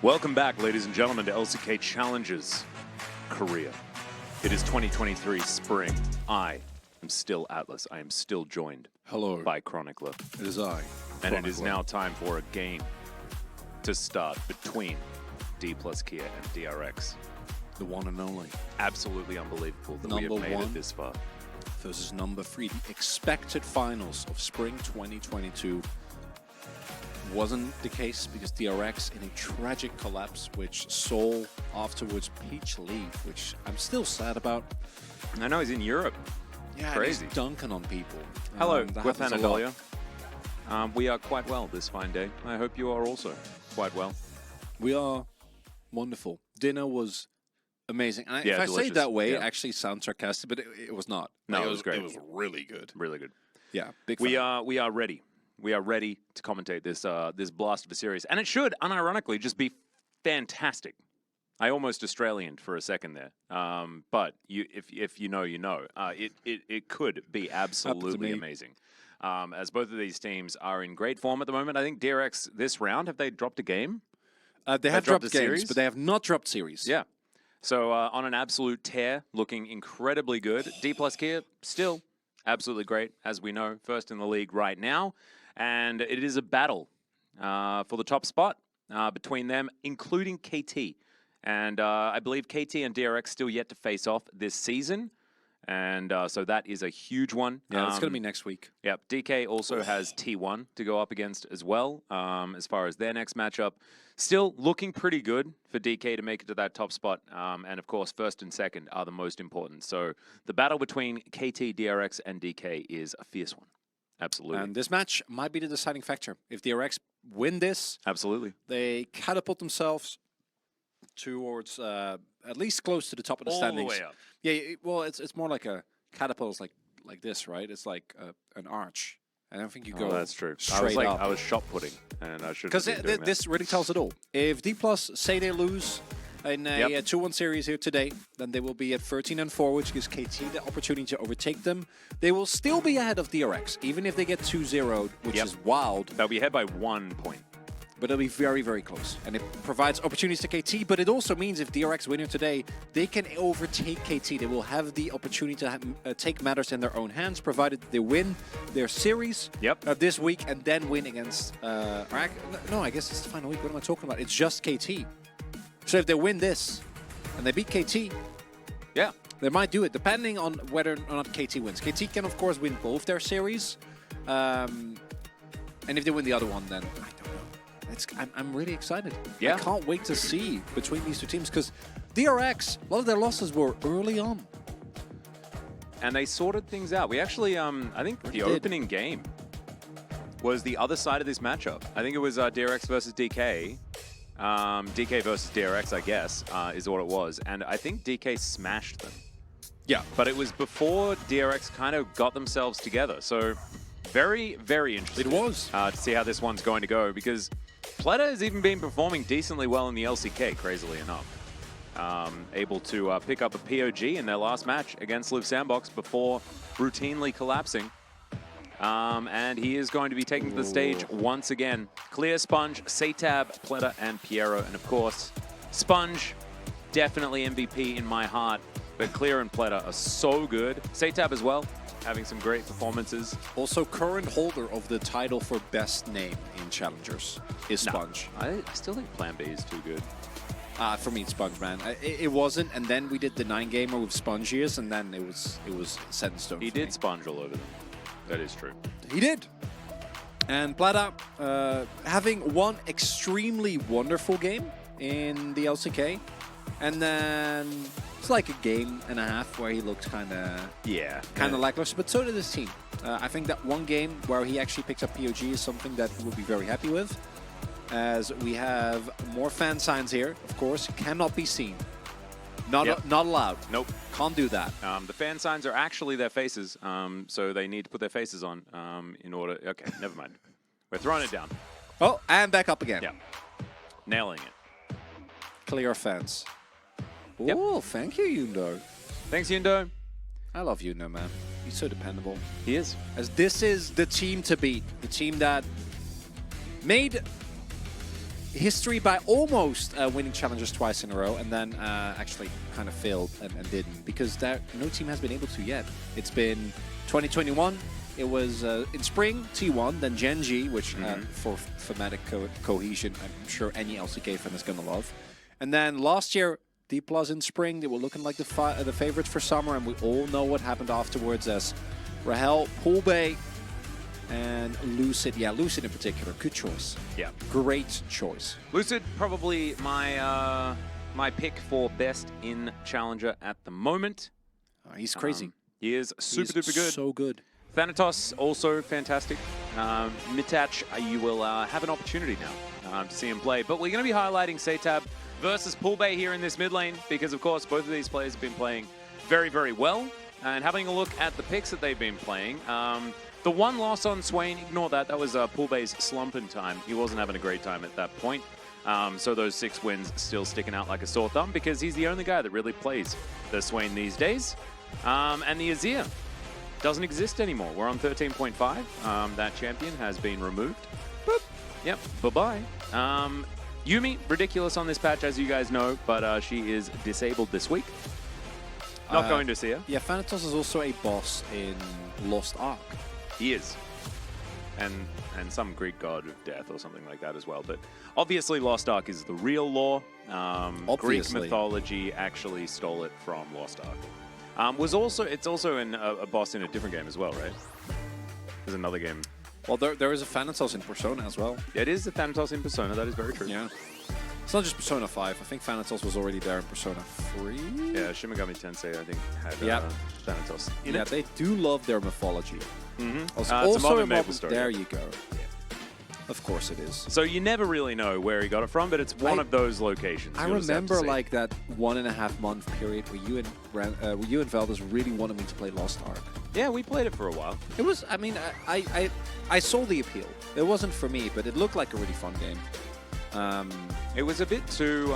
Welcome back, ladies and gentlemen, to LCK Challenges Korea. It is 2023 spring. I am still Atlas. I am still joined by Chronicler. It is I. And it is now time for a game to start between D+Kia and DRX. The one and only. Absolutely unbelievable that we have made it this far. Versus number 3. The expected finals of spring 2022 wasn't the case because DRX in a tragic collapse, which Seoul afterwards Peach leave, which I'm still sad about. I know he's in Europe. Yeah, crazy. He's dunking on people. Hello, with Anatolia. We are quite well this fine day. I hope you are also quite well. We are wonderful. Dinner was amazing. And yeah, if I delicious. say it that way, it actually sounds sarcastic, but it was not. No, like, it was great. It was really good. Really good. Yeah, big fan. We are ready. We are ready to commentate this this blast of a series, and it should, unironically, just be fantastic. I almost Australianed for a second there, but if you know, you know. It could be absolutely amazing. As both of these teams are in great form at the moment. I think DRX this round, have they dropped a game? They have dropped games, series, but they have not dropped series. Yeah. So on an absolute tear, looking incredibly good. D+Kia still absolutely great, as we know, first in the league right now. And it is a battle for the top spot between them, including KT. And I believe KT and DRX still yet to face off this season. And so that is a huge one. Yeah, it's going to be next week. Yep. DK also has T1 to go up against as well as far as their next matchup. Still looking pretty good for DK to make it to that top spot. And of course, first and second are the most important. So the battle between KT, DRX, and DK is a fierce one. Absolutely. And this match might be the deciding factor. If DRX win this, absolutely, they catapult themselves towards at least close to the top of the standings. All the way up. Yeah, well, it's more like a catapult, is like this, right? It's like an arch. I don't think you go. That's true. Straight up. I was shot putting, and I should. Because this really tells it all. If D+ say they lose in a 2-1 series here today, then they will be at 13-4, which gives KT the opportunity to overtake them. They will still be ahead of DRX, even if they get 2-0'd, which is wild. They'll be ahead by 1 point. But it'll be very, very close. And it provides opportunities to KT, but it also means if DRX win here today, they can overtake KT. They will have the opportunity to take matters in their own hands, provided they win their series this week and then win against... no, I guess it's the final week. What am I talking about? It's just KT. So if they win this and they beat KT, they might do it, depending on whether or not KT wins. KT can, of course, win both their series. And if they win the other one, then I don't know. I'm really excited. I can't wait to see between these two teams, because DRX, a lot of their losses were early on. And they sorted things out. We actually, I think the opening game was the other side of this matchup. I think it was DRX versus DK. DK versus DRX, I guess, is what it was. And I think DK smashed them. Yeah. But it was before DRX kind of got themselves together. So very, very interesting. It was. To see how this one's going to go, because Pleta has even been performing decently well in the LCK, crazily enough. Able to pick up a POG in their last match against Live Sandbox before routinely collapsing. And he is going to be taking to the stage once again. Clear, Sponge, Satab, Pleta, and Piero. And of course, Sponge, definitely MVP in my heart. But Clear and Pleta are so good. Satab as well, having some great performances. Also, current holder of the title for best name in Challengers is Sponge. I still think Plan B is too good. For me, it's Sponge, man. It wasn't, and then we did the 9-gamer with Spongius, and then it was set in stone. He did Sponge all over them. That is true. He did. And Pleta, having one extremely wonderful game in the LCK, and then it's like a game and a half where he looked kind of lackluster, but so did his team. I think that one game where he actually picks up POG is something that he will be very happy with, as we have more fan signs here. Of course, cannot be seen. Not allowed. Nope. Can't do that. The fan signs are actually their faces, so they need to put their faces on in order... Okay, never mind. We're throwing it down. Oh, and back up again. Yeah. Nailing it. Clear fence. Oh, thank you, Yundo. Thanks, Yundo. I love Yundo, man. He's so dependable. He is. As this is the team to beat. The team that made history by almost winning challengers twice in a row, and then actually kind of failed and didn't, because no team has been able to yet. It's been 2021. It was in spring T1, then Gen.G, which for thematic cohesion, I'm sure any LCK fan is gonna love. And then last year, D+ in spring, they were looking like the favorites for summer, and we all know what happened afterwards as Rahel, Poolbay, and Lucid. Yeah, Lucid in particular. Good choice. Yeah. Great choice. Lucid, probably my my pick for best in Challenger at the moment. He's crazy. He is super duper good. So good. Thanatos, also fantastic. Mitach, you will have an opportunity now to see him play. But we're going to be highlighting Satab versus Poolbay here in this mid lane because, of course, both of these players have been playing very, very well. And having a look at the picks that they've been playing, the one loss on Swain, ignore that. That was Poolbay's slumping time. He wasn't having a great time at that point. So those 6 wins still sticking out like a sore thumb because he's the only guy that really plays the Swain these days. And the Azir doesn't exist anymore. We're on 13.5. That champion has been removed. Boop. Yep, bye-bye. Yuumi, ridiculous on this patch, as you guys know, but she is disabled this week. Not going to see her. Yeah, Thanatos is also a boss in Lost Ark. He is. And some Greek god of death or something like that as well. But obviously Lost Ark is the real lore. Greek mythology actually stole it from Lost Ark. It's also in a boss in a different game as well, right? There's another game. Well, there is a Thanatos in Persona as well. It is the Thanatos in Persona, that is very true. Yeah. It's not just Persona 5. I think Thanatos was already there in Persona 3. Yeah, Shin Megami Tensei, I think, had Thanatos in it. They do love their mythology. Also it's a modern Maple story. There you go. Yeah. Of course it is. So you never really know where he got it from, but it's one of those locations. I remember like that 1.5 month period where you and Valdez really wanted me to play Lost Ark. Yeah, we played it for a while. It was, I mean, I saw the appeal. It wasn't for me, but it looked like a really fun game. It was a bit too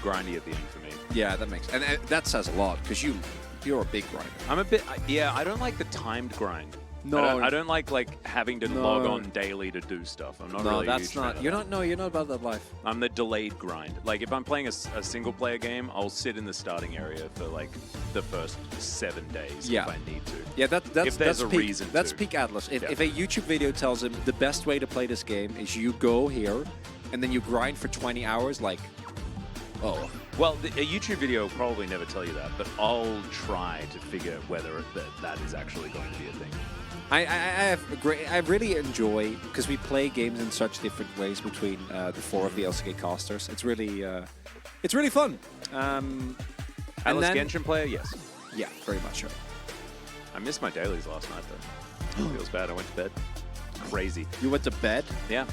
grindy at the end for me. Yeah, that makes, and that says a lot because you're a big grinder. I'm a bit, yeah. I don't like the timed grind. No, I don't like having to log on daily to do stuff. I'm not really. No, that's not. You're not about that life. I'm the delayed grind. Like if I'm playing a single player game, I'll sit in the starting area for like the first 7 days if I need to. Yeah, that's peak, reason. That's peak Atlas. If a YouTube video tells him the best way to play this game is you go here, and then you grind for 20 hours, like, oh. Well, a YouTube video will probably never tell you that, but I'll try to figure whether that is actually going to be a thing. I really enjoy, because we play games in such different ways between the 4 of the LCK casters. It's really fun. Atlas Genshin player, yes. Yeah, very much so. I missed my dailies last night though. Feels bad. I went to bed. Crazy. You went to bed? Yeah.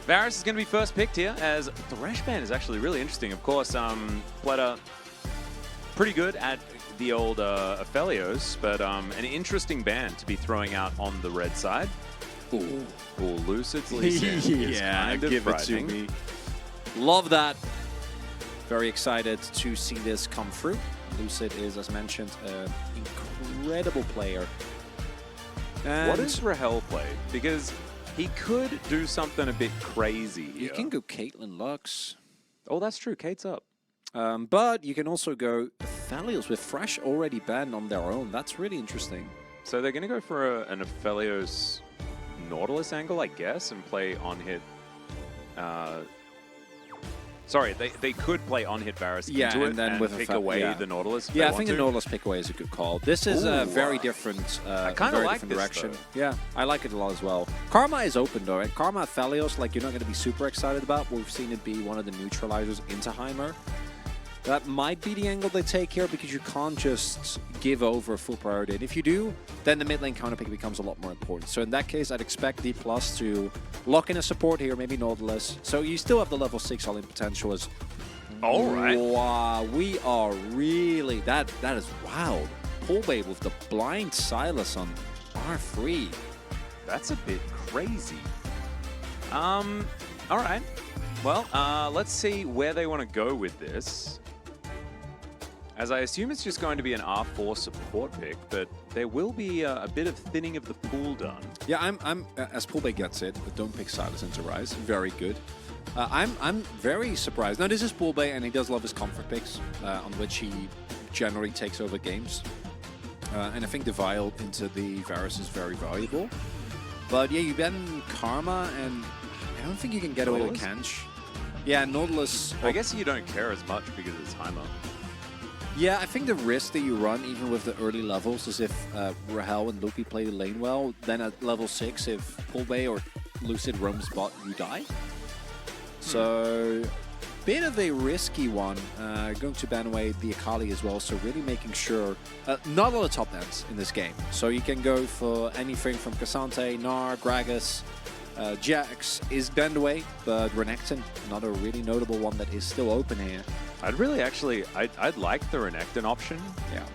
Varus is going to be first picked here, as Thresh Band is actually really interesting. Of course, Pleta pretty good at the old Aphelios, but an interesting band to be throwing out on the red side. Ooh, Lucid's Lee Sin is kind of give it to me. Love that. Very excited to see this come through. Lucid is, as mentioned, an incredible player. And what does Rahel play? Because he could do something a bit crazy here. You can go Caitlyn Lux. Oh, that's true. Kate's up. But you can also go Aphelios with Thresh already banned on their own. That's really interesting. So they're going to go for an Aphelios Nautilus angle, I guess, and play on-hit... Sorry, they could play on-hit Varus into it and then pick away the Nautilus. Yeah, I think the Nautilus pick away is a good call. This is a very different, I kind of like this direction. Though. Yeah, I like it a lot as well. Karma is open though, and Karma Aphelios, like, you're not going to be super excited about. We've seen it be one of the neutralizers into Heimer. That might be the angle they take here, because you can't just give over full priority. And if you do, then the mid lane counter pick becomes a lot more important. So in that case, I'd expect D+ to lock in a support here, maybe Nautilus. So you still have the level 6 all-in potential as... All right. Wow, we are really... That is wild. Poolbay with the blind Silas on R3. That's a bit crazy. All right. Well, let's see where they want to go with this. As I assume it's just going to be an R4 support pick, but there will be a bit of thinning of the pool done. Yeah, I'm as Poolbay gets it, but don't pick Silas into Rise. Very good. I'm very surprised. Now, this is Pool Bay, and he does love his comfort picks, on which he generally takes over games. And I think the Vial into the Varus is very valuable. But yeah, you ban Karma, and I don't think you can get away with Kench. Yeah, Nautilus. I guess you don't care as much because it's Heimer. Yeah, I think the risk that you run, even with the early levels, is if Rahel and Loopy play the lane well, then at level 6, if Pool Bay or Lucid roams bot, you die. So, bit of a risky one, going to ban away the Akali as well, so really making sure, not a lot of top ends in this game. So you can go for anything from Cassante, Gnar, Gragas, Jax is banned away, but Renekton, another really notable one that is still open here. I'd like the Renekton option. Yeah.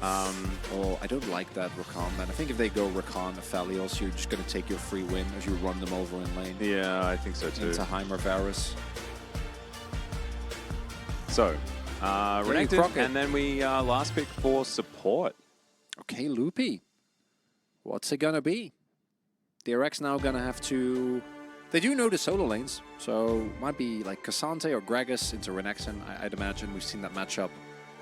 I don't like that Rakan, man. I think if they go Rakan, Aphelios, you're just going to take your free win as you run them over in lane. Yeah, I think so too. Into Heimer Varus. So, Renekton, and then we last pick for support. Okay, Loopy. What's it going to be? DRX now going to have to... They do know the solo lanes, so might be like Cassante or Gragas into Renekton. I'd imagine we've seen that matchup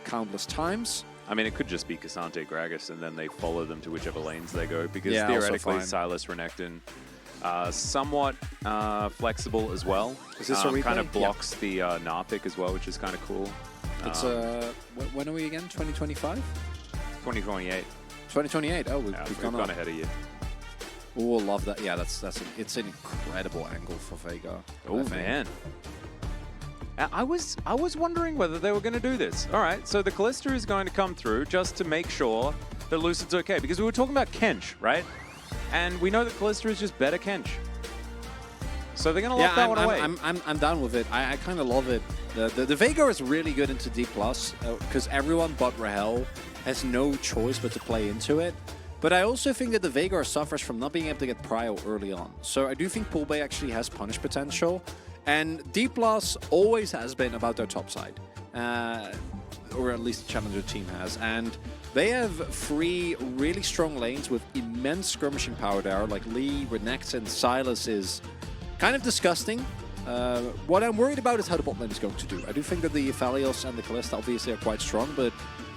countless times. I mean, it could just be Cassante, Gragas, and then they follow them to whichever lanes they go, because yeah, theoretically, Silas, Renekton, somewhat flexible as well. Is this a replay? Kind of blocks the Gnar pick as well, which is kind of cool. It's when are we again? 2025? 2028. 2028. Oh, we've gone ahead of you. Oh, love that. Yeah, it's an incredible angle for Vega. Oh man. I was wondering whether they were going to do this. All right, so the Kalista is going to come through just to make sure that Lucid's okay, because we were talking about Kench, right? And we know that Kalista is just better Kench. So they're going to lock that one away. I'm down with it. I kind of love it. The Vega is really good into D+, because everyone but Rahel has no choice but to play into it. But I also think that the Vega suffers from not being able to get prio early on. So I do think Pool Bay actually has punish potential. And D+ always has been about their top side. Or at least the Challenger team has. And they have 3 really strong lanes with immense skirmishing power there. Like Lee, Renekton, Silas is kind of disgusting. What I'm worried about is how the bot lane is going to do. I do think that the Aphelios and the Kalista obviously are quite strong, but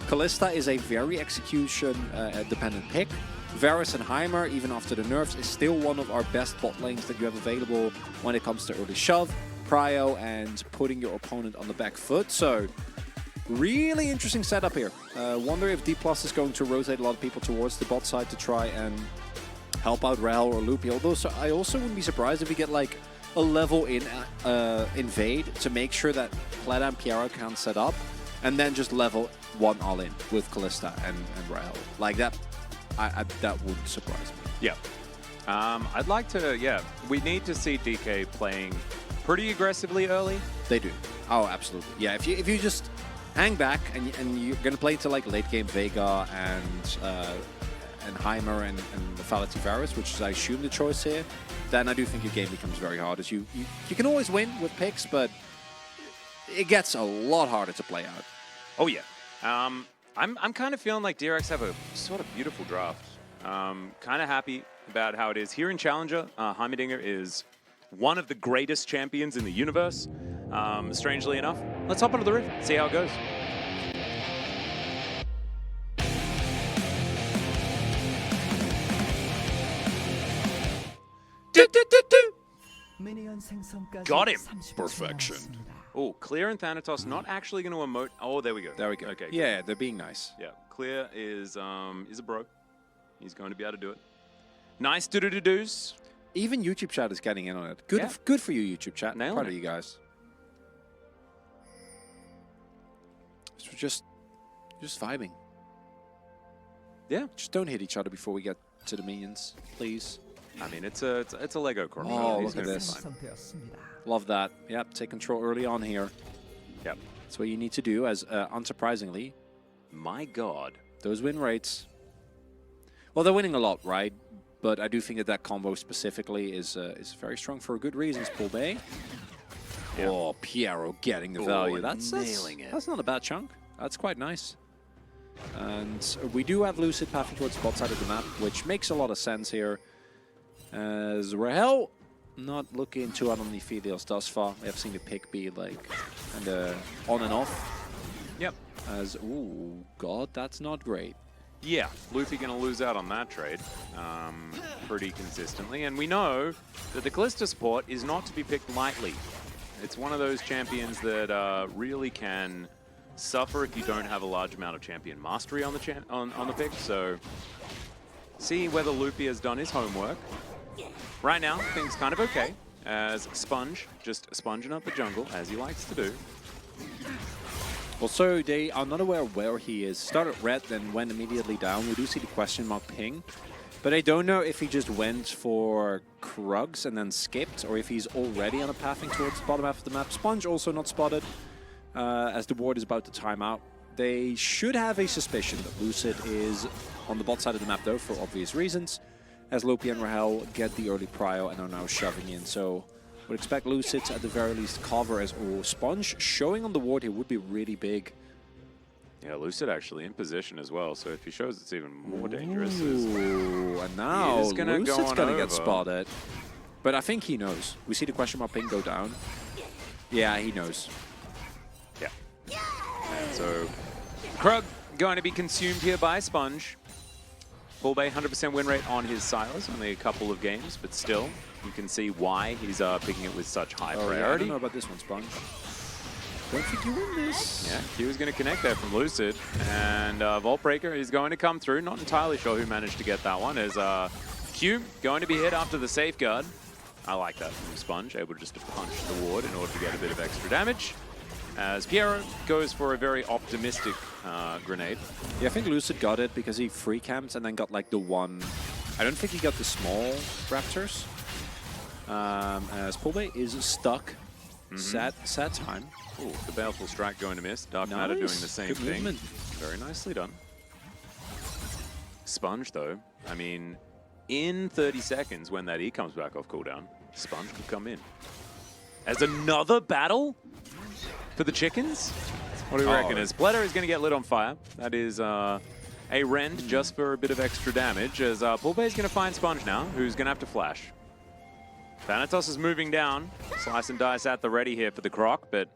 Kalista is a very execution-dependent pick. Varus and Heimer, even after the nerfs, is still one of our best bot lanes that you have available when it comes to early shove, prio, and putting your opponent on the back foot. So, really interesting setup here. Wonder if D+ is going to rotate a lot of people towards the bot side to try and help out Rahel or Loopy. Although, I also wouldn't be surprised if we get like a level in invade to make sure that Pleta and Piero can set up, and then just level 1 all in with Kalista and Rahel. Like that, that wouldn't surprise me. Yeah. I'd like to, we need to see DK playing pretty aggressively early. They do. Oh, absolutely. Yeah, if you just hang back and you're going to play to like late game Vega and Heimer and the Fallacy Varus, which is I assume the choice here, then I do think your game becomes very hard. As you can always win with picks, but it gets a lot harder to play out. Oh yeah. I'm kind of feeling like DRX have a sort of beautiful draft. Kind of happy about how it is. Here in Challenger, Heimerdinger is one of the greatest champions in the universe, strangely enough. Let's hop onto the Rift, see how it goes. Got him. Perfection. Oh, Clear and Thanatos not actually going to emote. Oh, there we go. There we go. Okay. Yeah, they're being nice. Yeah, Clear is a bro. He's going to be able to do it. Nice do-do-do-doos. Even YouTube chat is getting in on it. Good for you, YouTube chat. Nailing Proud it. of you guys. So just vibing. Yeah. Just don't hit each other before we get to the minions, please. I mean, it's a Lego core. Oh, look at this. Love that. Yep, take control early on here. Yep. That's what you need to do, as unsurprisingly. My God. Those win rates. Well, they're winning a lot, right? But I do think that combo specifically is very strong for good reasons, Pool Bay. Yep. Oh, Piero getting the value. That's nailing it. That's not a bad chunk. That's quite nice. And we do have Lucid pathing towards the bot side of the map, which makes a lot of sense here. As Rahel not looking too out on the Fidels thus far. We have seen the pick be like kind of on and off. Yep. As, ooh, God, that's not great. Yeah, Luffy going to lose out on that trade pretty consistently. And we know that the Kalista support is not to be picked lightly. It's one of those champions that really can suffer if you don't have a large amount of champion mastery on the on the pick. So see whether Luffy has done his homework. Right now, things kind of okay, as Sponge just sponging up the jungle, as he likes to do. Also, they are not aware where he is. Started red, then went immediately down. We do see the question mark ping. But I don't know if he just went for Krugs and then skipped, or if he's already on a pathing towards the bottom half of the map. Sponge also not spotted, as the ward is about to time out. They should have a suspicion that Lucid is on the bot side of the map, though, for obvious reasons, as Lopi and Rahel get the early prio and are now shoving in. So would expect Lucid to at the very least cover, as Sponge showing on the ward here would be really big. Yeah, Lucid actually in position as well, so if he shows it's even more dangerous. Ooh, and now Lucid's gonna get spotted. But I think he knows. We see the question mark ping go down. Yeah, he knows. Yeah. And so Krug going to be consumed here by Sponge. Full Bay 100% win rate on his Silas, only a couple of games, but still, you can see why he's picking it with such high priority. Yeah, I don't know about this one, Sponge. Don't think you win this. Yeah, Q is going to connect there from Lucid, and Vault Breaker is going to come through. Not entirely sure who managed to get that one, as Q going to be hit after the safeguard. I like that from Sponge, able just to punch the ward in order to get a bit of extra damage. As Piero goes for a very optimistic grenade. Yeah, I think Lucid got it because he free camped and then got like the one. I don't think he got the small Raptors. As Pulbe is stuck. Sad time. Ooh, the Baleful Strike going to miss. Dark Matter doing the same thing. Movement. Very nicely done. Sponge, though, I mean, in 30 seconds when that E comes back off cooldown, Sponge could come in. As another battle for the chickens? What do you reckon? As Bledder is going to get lit on fire. That is a rend just for a bit of extra damage, as Pulbe is going to find Sponge now, who's going to have to flash. Thanatos is moving down. Slice and dice at the ready here for the Croc, but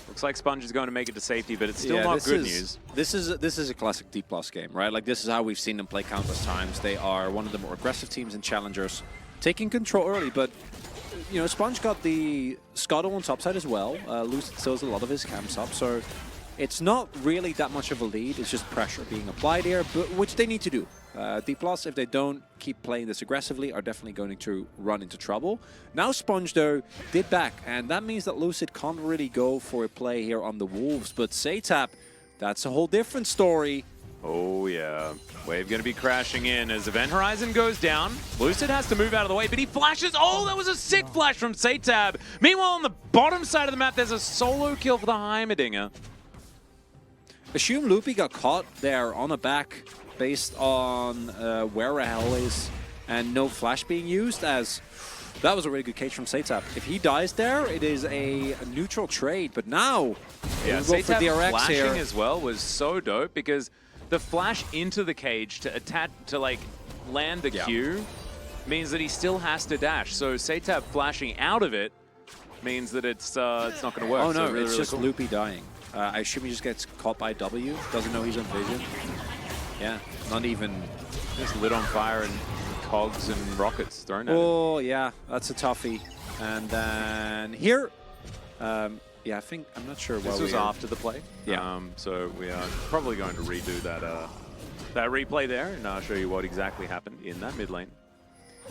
looks like Sponge is going to make it to safety, but it's still not good news. This is a classic D+ game, right? Like, this is how we've seen them play countless times. They are one of the more aggressive teams in Challengers, taking control early, but you know, Sponge got the Scuttle on top side as well. Lucid still has a lot of his camps up, so it's not really that much of a lead. It's just pressure being applied here, but which they need to do. D+, if they don't keep playing this aggressively, are definitely going to run into trouble. Now Sponge, though, did back, and that means that Lucid can't really go for a play here on the Wolves. But Saytap, that's a whole different story. Oh, yeah. Wave going to be crashing in as Event Horizon goes down. Lucid has to move out of the way, but he flashes. Oh, that was a sick flash from Saytab. Meanwhile, on the bottom side of the map, there's a solo kill for the Heimerdinger. Assume Loopy got caught there on a back based on where Rahel is and no flash being used, as that was a really good cage from Saytap. If he dies there, it is a neutral trade, but now yeah, Saytap DRX flashing here as well was so dope, because the flash into the cage to attach to like land the Q means that he still has to dash. So Saytap flashing out of it means that it's not going to work. Oh no, so really, it's really just cool. Loopy dying. I assume he just gets caught by W, doesn't know he's on vision. Yeah, not even. Just lit on fire and cogs and rockets thrown at him. Oh yeah, that's a toughie. And then here, yeah, I think, I'm not sure. This was after the play. Yeah. So we are probably going to redo that replay there, and I'll show you what exactly happened in that mid lane.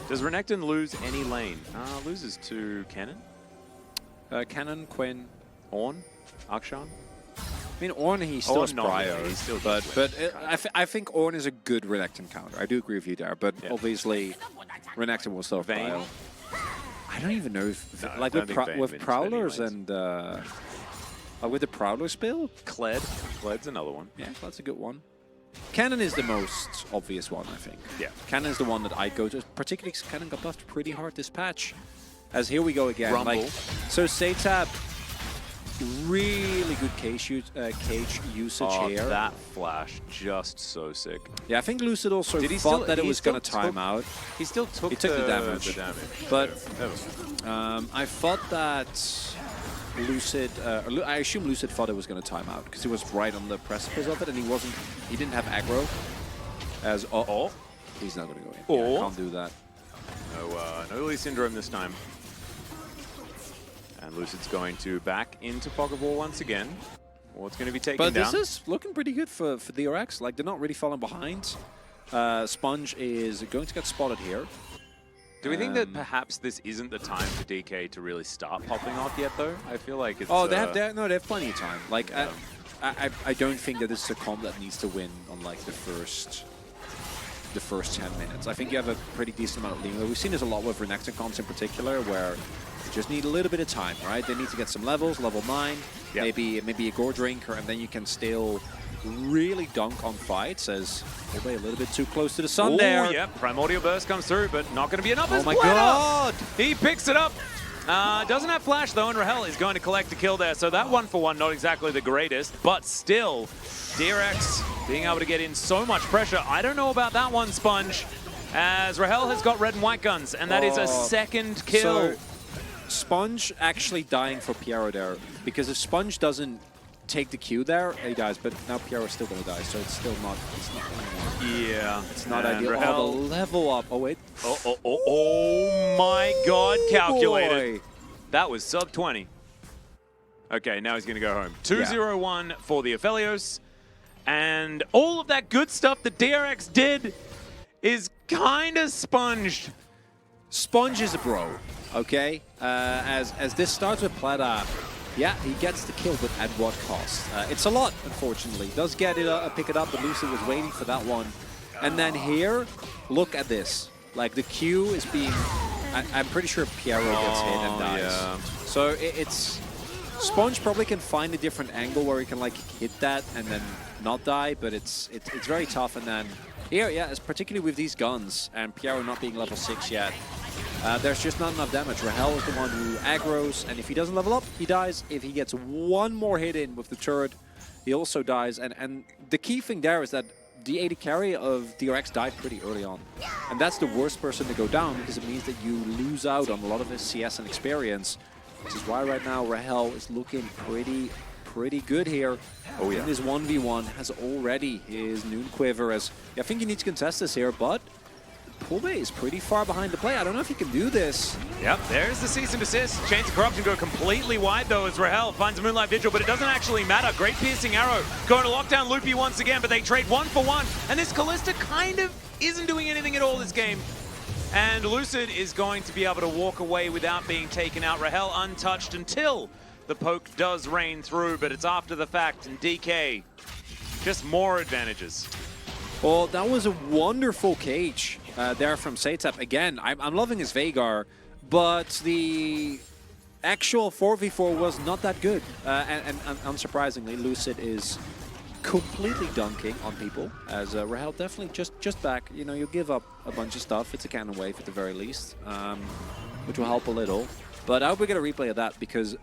Does Renekton lose any lane? Loses to Cannon. Cannon, Quinn, Ornn, Akshan. I mean, Ornn, he still has prio, but I think Ornn is a good Renekton counter. I do agree with you there, but obviously Renekton will still have prio. I don't even know if, like with Prowlers and with the Prowler spill? Kled's another one. Yeah, that's a good one. Cannon is the most obvious one, I think. Yeah. Cannon is the one that I go to, particularly because Cannon got buffed pretty hard this patch. As here we go again. Rumble. Like, so Saytap really good cage usage here. That flash, just so sick. Yeah, I think Lucid also Did he thought still, that it was going to took- time out. He still took, He took the damage. But I thought that Lucid, I assume Lucid thought it was going to time out because he was right on the precipice of it, and he didn't have aggro. As he's not going to go in. Yeah, can't do that. No Lee Syndrome this time. And Lucid's going to back into Pocket Ball once again. What's going to be taken down? But this is looking pretty good for DRX. Like, they're not really falling behind. Sponge is going to get spotted here. Do we think that perhaps this isn't the time for DK to really start popping off yet, though? I feel like it's... Oh, they have plenty of time. Like, I don't think that this is a comp that needs to win on like the first 10 minutes. I think you have a pretty decent amount of leeway. We've seen this a lot with Renekton comps in particular, where you just need a little bit of time, right? They need to get some levels, level 9, maybe a Gore Drinker, and then you can still really dunk on fights as a little bit too close to the sun there. Yeah, Primordial Burst comes through, but not going to be enough. Oh my god! He picks it up. Doesn't have flash though, and Rahel is going to collect a kill there. So that 1-for-1, not exactly the greatest, but still, DRX being able to get in so much pressure. I don't know about that one, Sponge, as Rahel has got red and white guns, and that is a second kill. So, Sponge actually dying for Piero there, because if Sponge doesn't take the Q there, he dies, but now Piero's still going to die, so it's still not, Yeah. It's not ideal. Rahel, the level up. Oh, wait. Oh my god, calculated. Boy. That was sub 20. Okay, now he's going to go home. 2-0-1 for the Aphelios. And all of that good stuff that DRX did is kind of sponged. Sponge is a bro, okay? As this starts with Plata, yeah, he gets the kill, but at what cost? It's a lot, unfortunately. Does get it, pick it up, but Lucid was waiting for that one. And then here, look at this. Like, the Q is being... I'm pretty sure Piero gets hit and dies. Yeah. So it's... Sponge probably can find a different angle where he can, like, hit that and then not die, but it's very tough. And then here, yeah, it's particularly with these guns and Piero not being level 6 yet, there's just not enough damage. Rahel is the one who aggroes, and if he doesn't level up, he dies. If he gets one more hit in with the turret, he also dies. And the key thing there is that the AD carry of DRX died pretty early on. And that's the worst person to go down, because it means that you lose out on a lot of his CS and experience, which is why right now Rahel is looking pretty good here. Oh yeah. In this 1v1 has already his Noon Quiver, as I think you need to contest this here, but Pulbe is pretty far behind the play. I don't know if he can do this. Yep, there's the cease and desist. Chains of Corruption go completely wide though as Rahel finds a Moonlight Vigil, but it doesn't actually matter. Great piercing arrow going to lock down Loopy once again, but they trade 1-for-1. And this Callista kind of isn't doing anything at all this game. And Lucid is going to be able to walk away without being taken out. Rahel untouched until the poke does rain through, but it's after the fact, and DK, just more advantages. Well, that was a wonderful cage there from Satep. Again, I'm loving his Veigar, but the actual 4v4 was not that good. And unsurprisingly, Lucid is completely dunking on people, as Rahel definitely just back. You know, you give up a bunch of stuff. It's a cannon wave at the very least, which will help a little. But I hope we get a replay of that, because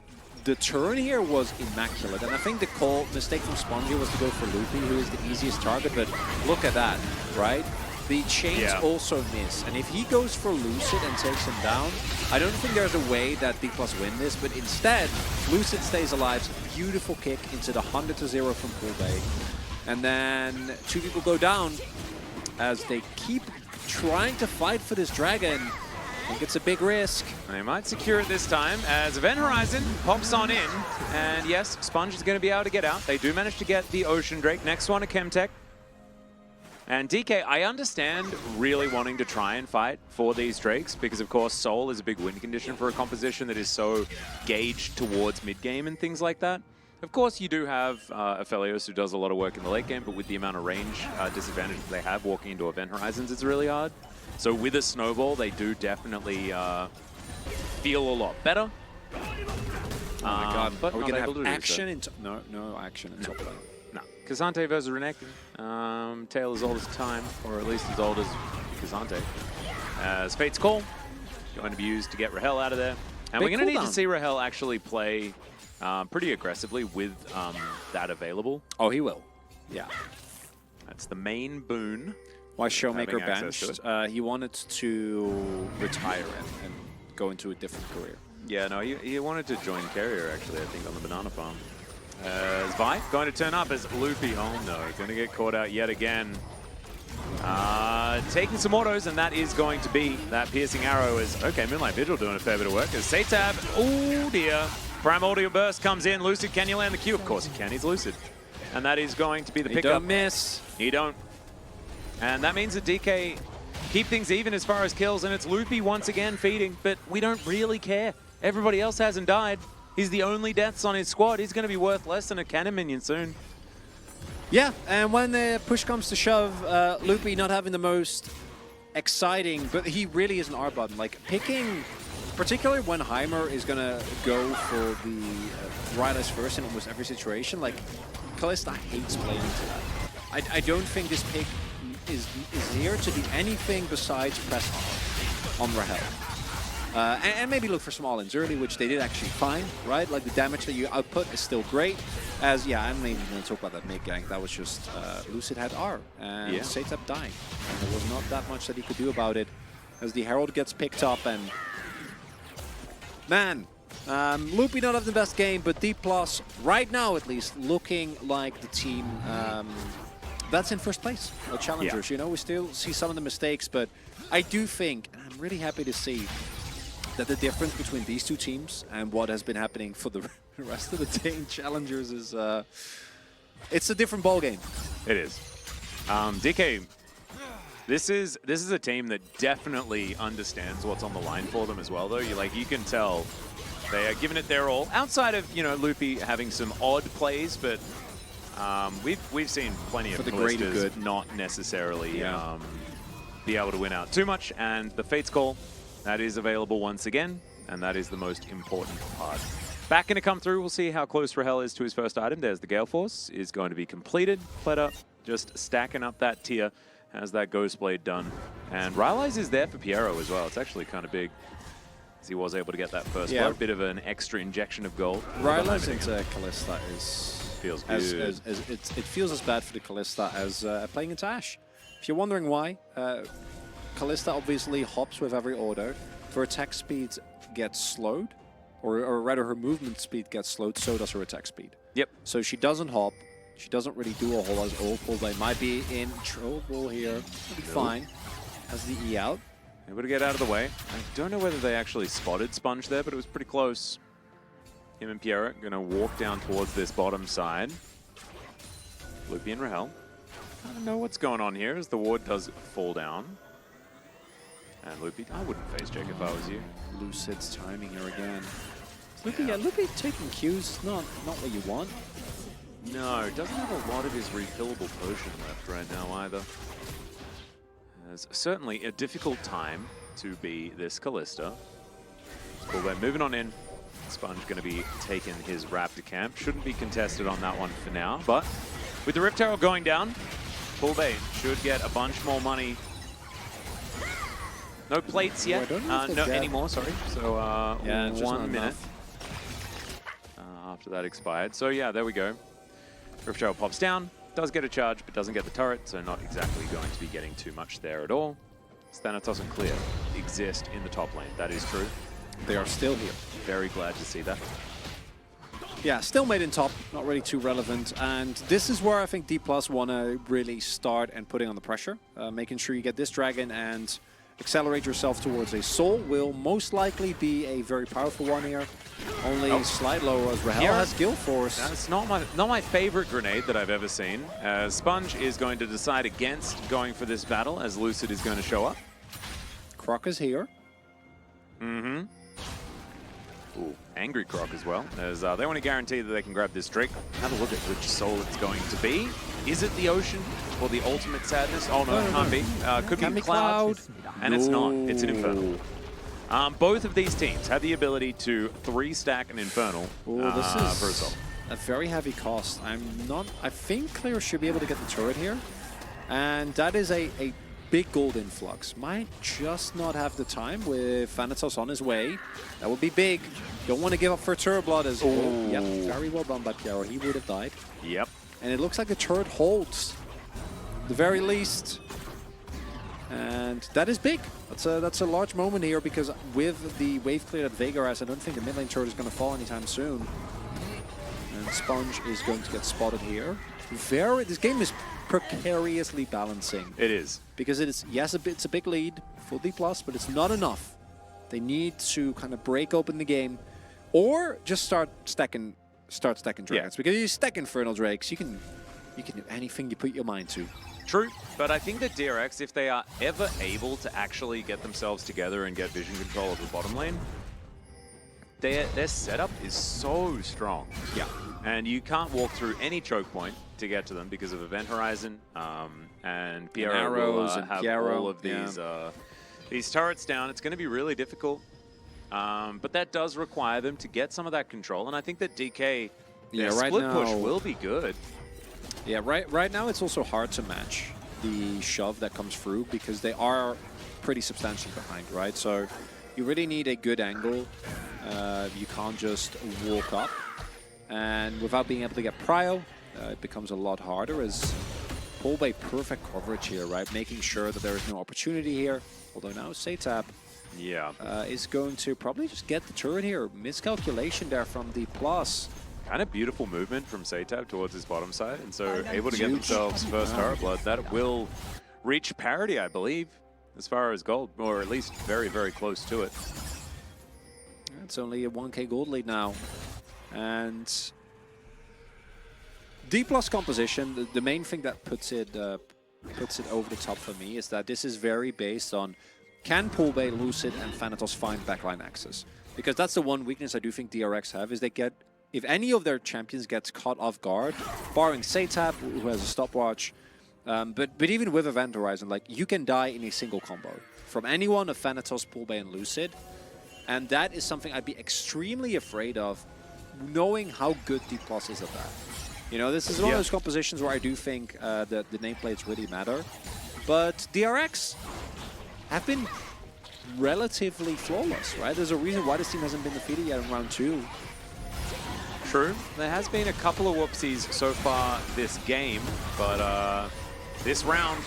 the turn here was immaculate, and I think the mistake from Spongy was to go for Loopy, who is the easiest target, but look at that, right? The chains also miss, and if he goes for Lucid and takes him down, I don't think there's a way that D+ win this, but instead, Lucid stays alive. Beautiful kick into the 100-0 from Pulbe. And then 2 people go down as they keep trying to fight for this dragon. I think it's a big risk. They might secure it this time as Event Horizon pops on in. And yes, Sponge is going to be able to get out. They do manage to get the Ocean Drake. Next one, a Chemtech. And DK, I understand really wanting to try and fight for these Drakes because, of course, Soul is a big win condition for a composition that is so gauged towards mid-game and things like that. Of course, you do have Aphelios who does a lot of work in the late game, but with the amount of range disadvantage that they have walking into Event Horizons, it's really hard. So with a Snowball, they do definitely feel a lot better. Oh my god, but are we going to able have to action in no action in top lane? No. Kazante versus Renekton. Tail as old as time, or at least as old as Kazante. As Fate's Call, going to be used to get Rahel out of there. And we're going to need to see Rahel actually play pretty aggressively with that available. Oh, he will. Yeah. That's the main boon. Why Showmaker Having access to benched? He wanted to retire and go into a different career. Yeah, no, he wanted to join Carrier, actually, I think, on the Banana Farm. Vi going to turn up as Loopy. Oh, no. Going to get caught out yet again. Taking some autos, and that is going to be that piercing arrow. Is okay, Moonlight Vigil doing a fair bit of work. As Satab, oh, dear. Primordial Burst comes in. Lucid, can you land the Q? Of course he can. He's Lucid. And that is going to be the pickup. Don't miss. He don't. And that means that DK keep things even as far as kills, and it's Loopy once again feeding, but we don't really care. Everybody else hasn't died. He's the only deaths on his squad. He's going to be worth less than a cannon minion soon. Yeah, and when the push comes to shove, Loopy not having the most exciting, but he really is an R button. Like picking, particularly when Heimer is going to go for the Rylai's first in almost every situation, like Kalista hates playing into that. I don't think this pick is here to do anything besides press on Rahel. And maybe look for some all-ins early, which they did actually find, right? Like the damage that you output is still great. As, yeah, I'm not even going to talk about that mid gank. That was just Lucid had R, and yeah. Satab dying. And there was not that much that he could do about it as the Herald gets picked up. And man, Loopy not having the best game, but D+, right now at least, looking like the team that's in first place. The challengers, you know, we still see some of the mistakes, but I do think, and I'm really happy to see, that the difference between these two teams and what has been happening for the rest of the day in challengers is, it's a different ballgame. It is. DK, this is a team that definitely understands what's on the line for them as well, though. You can tell they are giving it their all. Outside of, you know, Loopy having some odd plays, but we've seen plenty of Kallistas not necessarily be able to win out too much, and the Fate's Call, that is available once again, and that is the most important part. Back going to come through, we'll see how close Rahel is to his first item. There's the Gale Force, is going to be completed. Pleta just stacking up that tier, has that Ghost Blade done. And Rylai's is there for Piero as well. It's actually kind of big, as he was able to get that first blood. Bit of an extra injection of gold. Rylai's into Kalista is... Feels good. It feels as bad for the Kalista as playing into Ashe. If you're wondering why, Kalista obviously hops with every auto. Her attack speed gets slowed, or rather her movement speed gets slowed, so does her attack speed. Yep. So she doesn't hop, she doesn't really do a whole lot. Pullblade might be in trouble here. It'll be fine. Has the E out. Able to get out of the way. I don't know whether they actually spotted Sponge there, but it was pretty close. Him and Pierre going to walk down towards this bottom side. Loopy and Rahel. I don't know what's going on here as the ward does fall down. And Loopy, I wouldn't face check if I was you. Lucid's timing here again. Loopy, Loopy taking Qs is not what you want. No, doesn't have a lot of his refillable potion left right now either. It's certainly a difficult time to be this Kalista. Cool, we're moving on in. Sponge going to be taking his Raptor camp. Shouldn't be contested on that one for now, but with the Rift Herald going down, Pullbait should get a bunch more money. No plates yet. No anymore, sorry. So yeah, 1 minute after that expired. So yeah, there we go. Rift Herald pops down, does get a charge, but doesn't get the turret, so not exactly going to be getting too much there at all. Thanatos and Clear exist in the top lane. That is true. They are still here. Very glad to see that. Yeah, still made in top, not really too relevant. And this is where I think D+ want to really start and putting on the pressure. Making sure you get this dragon and accelerate yourself towards a soul will most likely be a very powerful one here. Only slight lower as Rahel has Guild Force. That's not my favorite grenade that I've ever seen. Sponge is going to decide against going for this battle as Lucid is going to show up. Croc is here. Mm-hmm. Ooh, Angry Croc as well, as they want to guarantee that they can grab this Drake. Have a look at which soul it's going to be. Is it the Ocean or the Ultimate Sadness? Oh no, it can't be. Could be Cloud. And it's not. It's an Infernal. Both of these teams have the ability to 3-stack an Infernal this is for a soul. A very heavy cost. I think Clear should be able to get the turret here. And that is a big gold influx. Might just not have the time with Thanatos on his way. That would be big. Don't want to give up for Turret Blood as well. Yep, very well done by Piero. He would have died. Yep. And it looks like the turret holds, the very least. And that is big. That's a large moment here, because with the wave clear that Vega has, I don't think the mid lane turret is going to fall anytime soon. And Sponge is going to get spotted here. This game is precariously balancing. It is. Because it is, yes, it's a big lead for D+, but it's not enough. They need to kind of break open the game, or just start stacking dragons. Yeah. Because you stack Infernal Drakes, you can do anything you put your mind to. True, but I think that DRX, if they are ever able to actually get themselves together and get vision control of the bottom lane, their setup is so strong. Yeah. And you can't walk through any choke point to get to them because of Event Horizon, and Piero arrows will and have Piero, all of these turrets down. It's going to be really difficult, but that does require them to get some of that control, and I think that DK, their right split now, push will be good. Yeah, right now it's also hard to match the shove that comes through, because they are pretty substantially behind, right? So you really need a good angle. You can't just walk up. And without being able to get prio, it becomes a lot harder, as Polbay perfect coverage here, right? Making sure that there is no opportunity here. Although now Satap is going to probably just get the turret here. Miscalculation there from D+. Kind of beautiful movement from Satap towards his bottom side, and so able to get themselves first turret blood. That will reach parity, I believe, as far as gold, or at least very, very close to it. It's only a 1k gold lead now. And D+ composition, the main thing that puts it over the top for me is that this is very based on, can Polbay, Lucid, and Thanatos find backline access? Because that's the one weakness I do think DRX have, is they get, if any of their champions gets caught off guard, barring Satap, who has a stopwatch, but even with Event Horizon, like, you can die in a single combo from anyone of Thanatos, Polbay, and Lucid, and that is something I'd be extremely afraid of, knowing how good D+ is at that. You know, this is one of those compositions where I do think that the nameplates really matter. But DRX have been relatively flawless, right? There's a reason why this team hasn't been defeated yet in round 2. True. There has been a couple of whoopsies so far this game, but this round,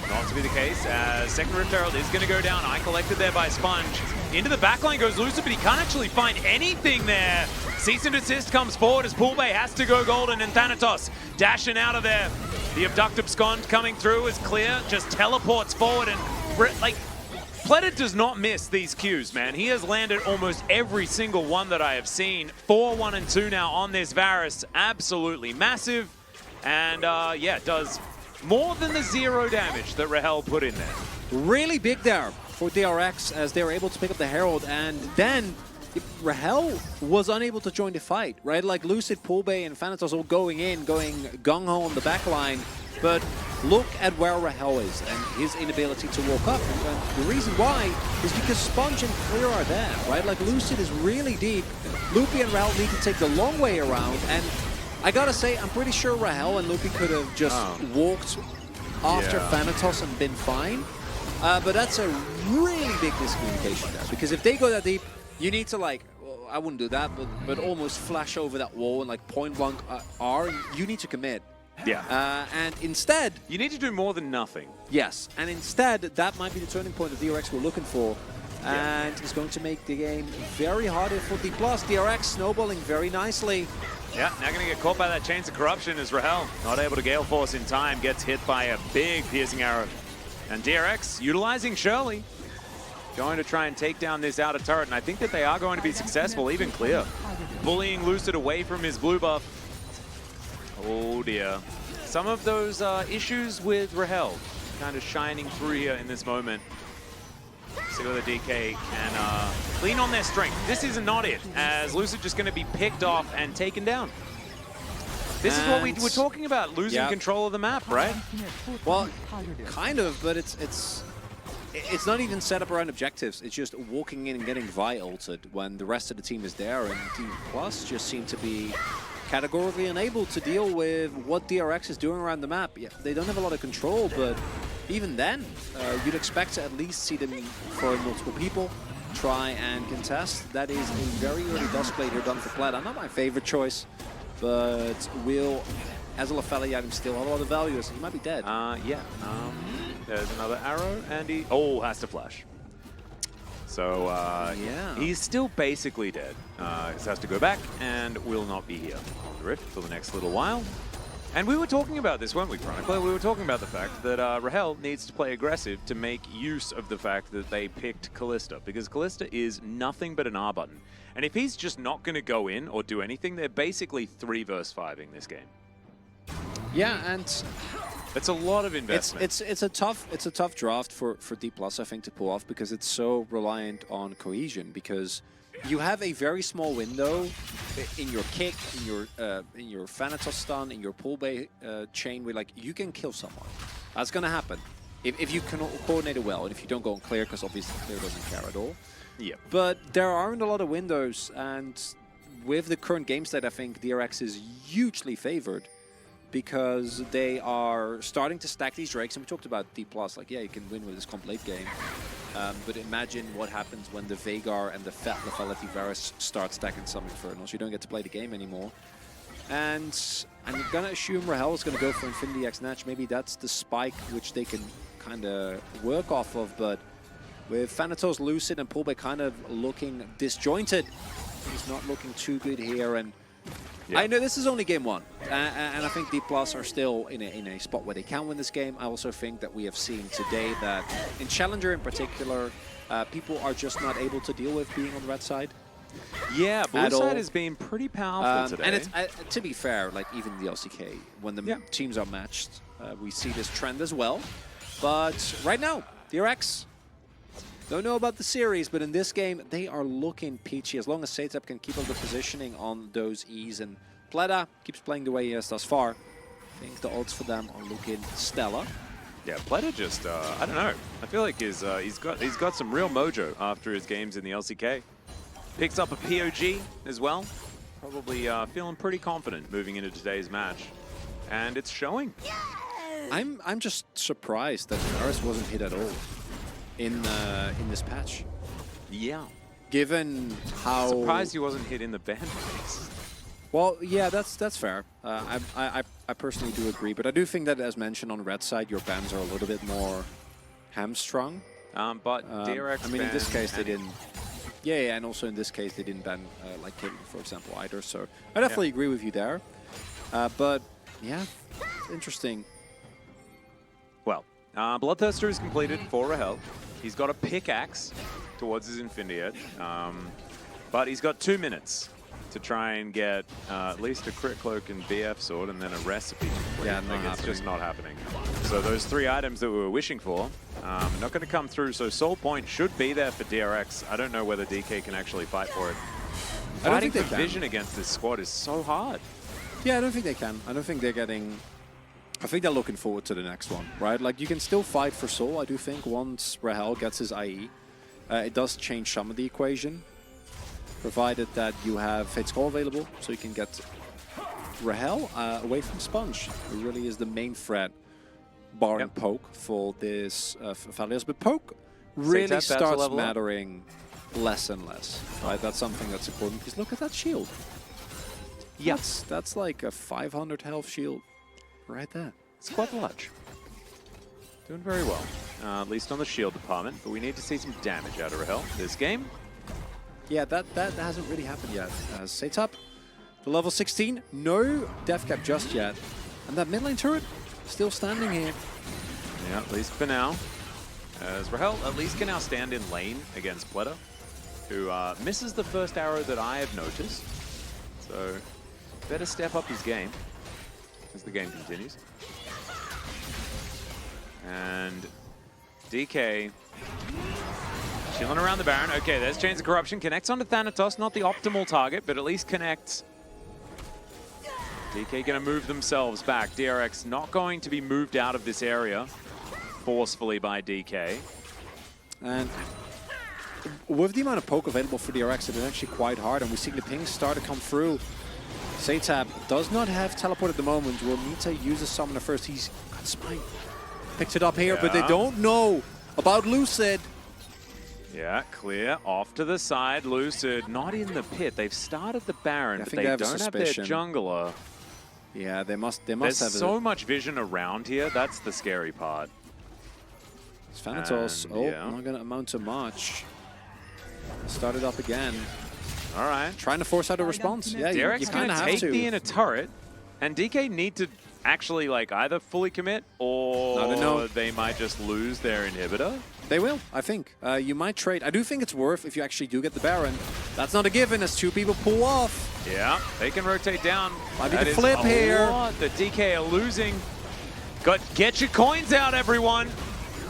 not to be the case, as second Rift Herald is going to go down. Eye collected there by Sponge. Into the backline goes Lucid, but he can't actually find anything there. Cease and desist comes forward as Polbay has to go golden, and Thanatos dashing out of there. The Abduct Abscond coming through is clear, just teleports forward, and like, Pleta does not miss these Qs, man. He has landed almost every single one that I have seen. 4, 1, and 2 now on this Varus. Absolutely massive, and yeah, does more than the 0 damage that Rahel put in there. Really big there for DRX, as they were able to pick up the Herald, and then Rahel was unable to join the fight, right? Like, Lucid, Polbay, and Thanatos all going in, going gung-ho on the backline, but look at where Rahel is and his inability to walk up. And the reason why is because Sponge and Clear are there, right? Like, Lucid is really deep. Loopy and Rahel need to take the long way around, and I gotta say, I'm pretty sure Rahel and Loopy could have just walked after Thanatos and been fine. But that's a really big miscommunication there, because if they go that deep, you need to, like, well, I wouldn't do that, but almost flash over that wall and, like, point blank R. You need to commit. Yeah. And instead, you need to do more than nothing. Yes, and instead, that might be the turning point that DRX were looking for. And it's going to make the game very harder for D+. DRX snowballing very nicely. Yeah, now going to get caught by that Chains of Corruption as Rahel, not able to Gale Force in time, gets hit by a big piercing arrow. And DRX utilizing Shirley, going to try and take down this outer turret, and I think that they are going to be successful, even Clear. Bullying Lucid away from his blue buff. Oh dear. Some of those issues with Rahel kind of shining through here in this moment. See whether DK can lean on their strength. This is not it, as Lucid just going to be picked off and taken down. This is what we were talking about, losing control of the map, right? Well, kind of, but it's not even set up around objectives. It's just walking in and getting Vi ulted when the rest of the team is there, and D+ just seem to be categorically unable to deal with what DRX is doing around the map. Yeah, they don't have a lot of control, but even then, you'd expect to at least see them for multiple people try and contest. That is a very early dust blade here done for Pleta. Not my favorite choice, but will, as a Lafeli item, still have a lot of value, so he might be dead. Yeah. There's another arrow, and he has to flash. So yeah, he's still basically dead. He has to go back and will not be here on the Rift for the next little while. And we were talking about this, weren't we, Chronicler? We were talking about the fact that Rahel needs to play aggressive to make use of the fact that they picked Kalista, because Kalista is nothing but an R button. And if he's just not going to go in or do anything, they're basically 3 versus 5ing this game. Yeah, and it's a lot of investment. It's a tough draft for D+ I think to pull off, because it's so reliant on cohesion, because you have a very small window in your kick, in your Thanatos stun, in your pull bay chain where like you can kill someone. That's gonna happen if you can coordinate it well, and if you don't go on clear, because obviously clear doesn't care at all. Yeah. But there aren't a lot of windows, and with the current game state, I think DRX is hugely favored, because they are starting to stack these Drakes, and we talked about D+, like, yeah, you can win with this comp late game. But imagine what happens when the Veigar and the Fat Lethality Varus start stacking some Infernals. You don't get to play the game anymore. And I'm going to assume Rahel is going to go for Infinity X Natch. Maybe that's the spike which they can kind of work off of, but with Thanatos, Lucid, and Pullback kind of looking disjointed, he's not looking too good here. And yeah. I know this is only game 1, and I think D+ are still in a spot where they can win this game. I also think that we have seen today that in Challenger in particular, people are just not able to deal with being on the red side. Yeah, blue side has been pretty powerful today. And it's, to be fair, like even the LCK, when the teams are matched, we see this trend as well. But right now, DRX, don't know about the series, but in this game, they are looking peachy. As long as Satep can keep up the positioning on those E's, and Pleta keeps playing the way he has thus far, I think the odds for them are looking stellar. Yeah, Pleta just, I don't know. I feel like he's got some real mojo after his games in the LCK. Picks up a POG as well. Probably feeling pretty confident moving into today's match. And it's showing. I'm just surprised that Varus wasn't hit at all in this patch. Yeah. Given how... Surprised he wasn't hit in the ban phase. Well, yeah, that's fair. I personally do agree, but I do think that, as mentioned on red side, your bans are a little bit more hamstrung. But DRX I mean, in this case, they didn't... Yeah, and also in this case, they didn't ban like Kitten, for example, either. So I definitely agree with you there. But yeah, interesting. Well, Bloodthirster is completed for Rahel. He's got a pickaxe towards his Infinity Edge, but he's got 2 minutes to try and get at least a Crit Cloak and BF Sword, and then a recipe. Yeah, it's just not happening. So those 3 items that we were wishing for are not going to come through. So Soul Point should be there for DRX. I don't know whether DK can actually fight for it. Fighting for Vision against this squad is so hard. Yeah, I don't think they can. I don't think they're getting... I think they're looking forward to the next one, right? Like, you can still fight for Soul, I do think, once Rahel gets his IE. It does change some of the equation, provided that you have Fate's Call available, so you can get Rahel away from Sponge, who really is the main threat, barring Poke, for this Valios. But Poke really starts mattering less and less, right? That's something that's important, because look at that shield. Yes, that's like a 500 health shield right there. It's quite large. Doing very well, at least on the shield department, but we need to see some damage out of Rahel this game. Yeah, that hasn't really happened yet. Satep, the level 16, no death cap just yet. And that mid lane turret, still standing here. Yeah, at least for now. As Rahel at least can now stand in lane against Pleta, who misses the first arrow that I have noticed. So, better step up his game as the game continues. And DK chilling around the Baron. Okay, there's Chains of Corruption. Connects onto Thanatos. Not the optimal target, but at least connects. DK going to move themselves back. DRX not going to be moved out of this area forcefully by DK. And with the amount of poke available for DRX, it is actually quite hard. And we're seeing the pings start to come through. Satep does not have teleport at the moment. Will need to use a summoner first. He's got Smite. Picked it up here, but they don't know about Lucid. Yeah, clear. Off to the side. Lucid not in the pit. They've started the Baron, but they don't have their jungler. Yeah, they must There's have so much vision around here. That's the scary part. Thanatos, not going to amount to much. Start it up again. All right. Trying to force out a response. Yeah, you kind of have to. Take the inner turret, and DK need to actually like either fully commit or they might just lose their inhibitor. They will, I think. You might trade. I do think it's worth if you actually do get the Baron. That's not a given as two people pull off. Yeah, they can rotate down. Might be the flip here. The DK are losing. Get your coins out, everyone.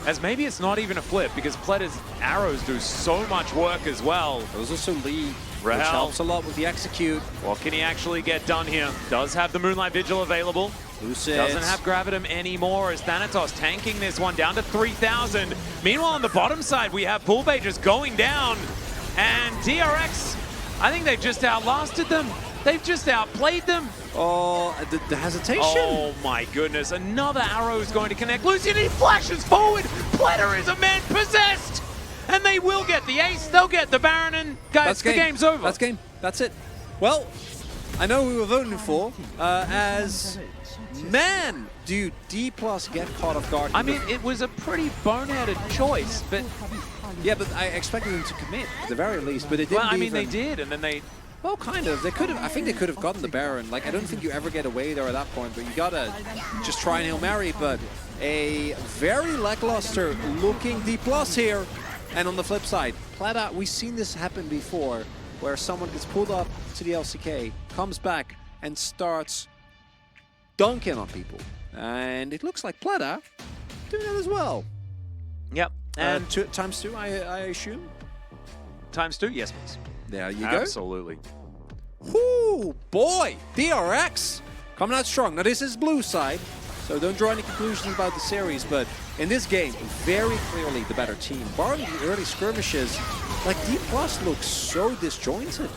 As maybe it's not even a flip because Pledder's arrows do so much work as well. Those also lead, which helps a lot with the execute. What can he actually get done here? Does have the Moonlight Vigil available. Lucid. Doesn't have Gravitum anymore as Thanatos tanking this one down to 3,000. Meanwhile, on the bottom side, we have Poolbay just going down. And DRX, I think they've just outlasted them. They've just outplayed them. Oh, the hesitation. Oh my goodness, another arrow is going to connect. Lucian, he flashes forward. Pledder is a man possessed. And they will get the ace. They'll get the Baron. And guys, the game's over. That's game. That's it. Well, I know who we're voting for as... Man, do D+ get caught off guard? I mean, it was a pretty boneheaded choice, but... Yeah, but I expected them to commit, at the very least, but it didn't. Well, I mean, they did, and then they... Well, kind of. They could have. I think they could have gotten the Baron. Like, I don't think you ever get away there at that point, but you gotta just try and Hail Mary. But a very lackluster looking D+ here. And on the flip side, Plata, we've seen this happen before, where someone gets pulled up to the LCK, comes back, and starts dunking on people. And it looks like Plata doing that as well. Yep. And ×2, I assume? ×2? Yes, please. There you go. Absolutely. Whoo, boy! DRX coming out strong. Now, this is blue side, so don't draw any conclusions about the series, but in this game, very clearly the better team. Barring the early skirmishes, like D+ looks so disjointed.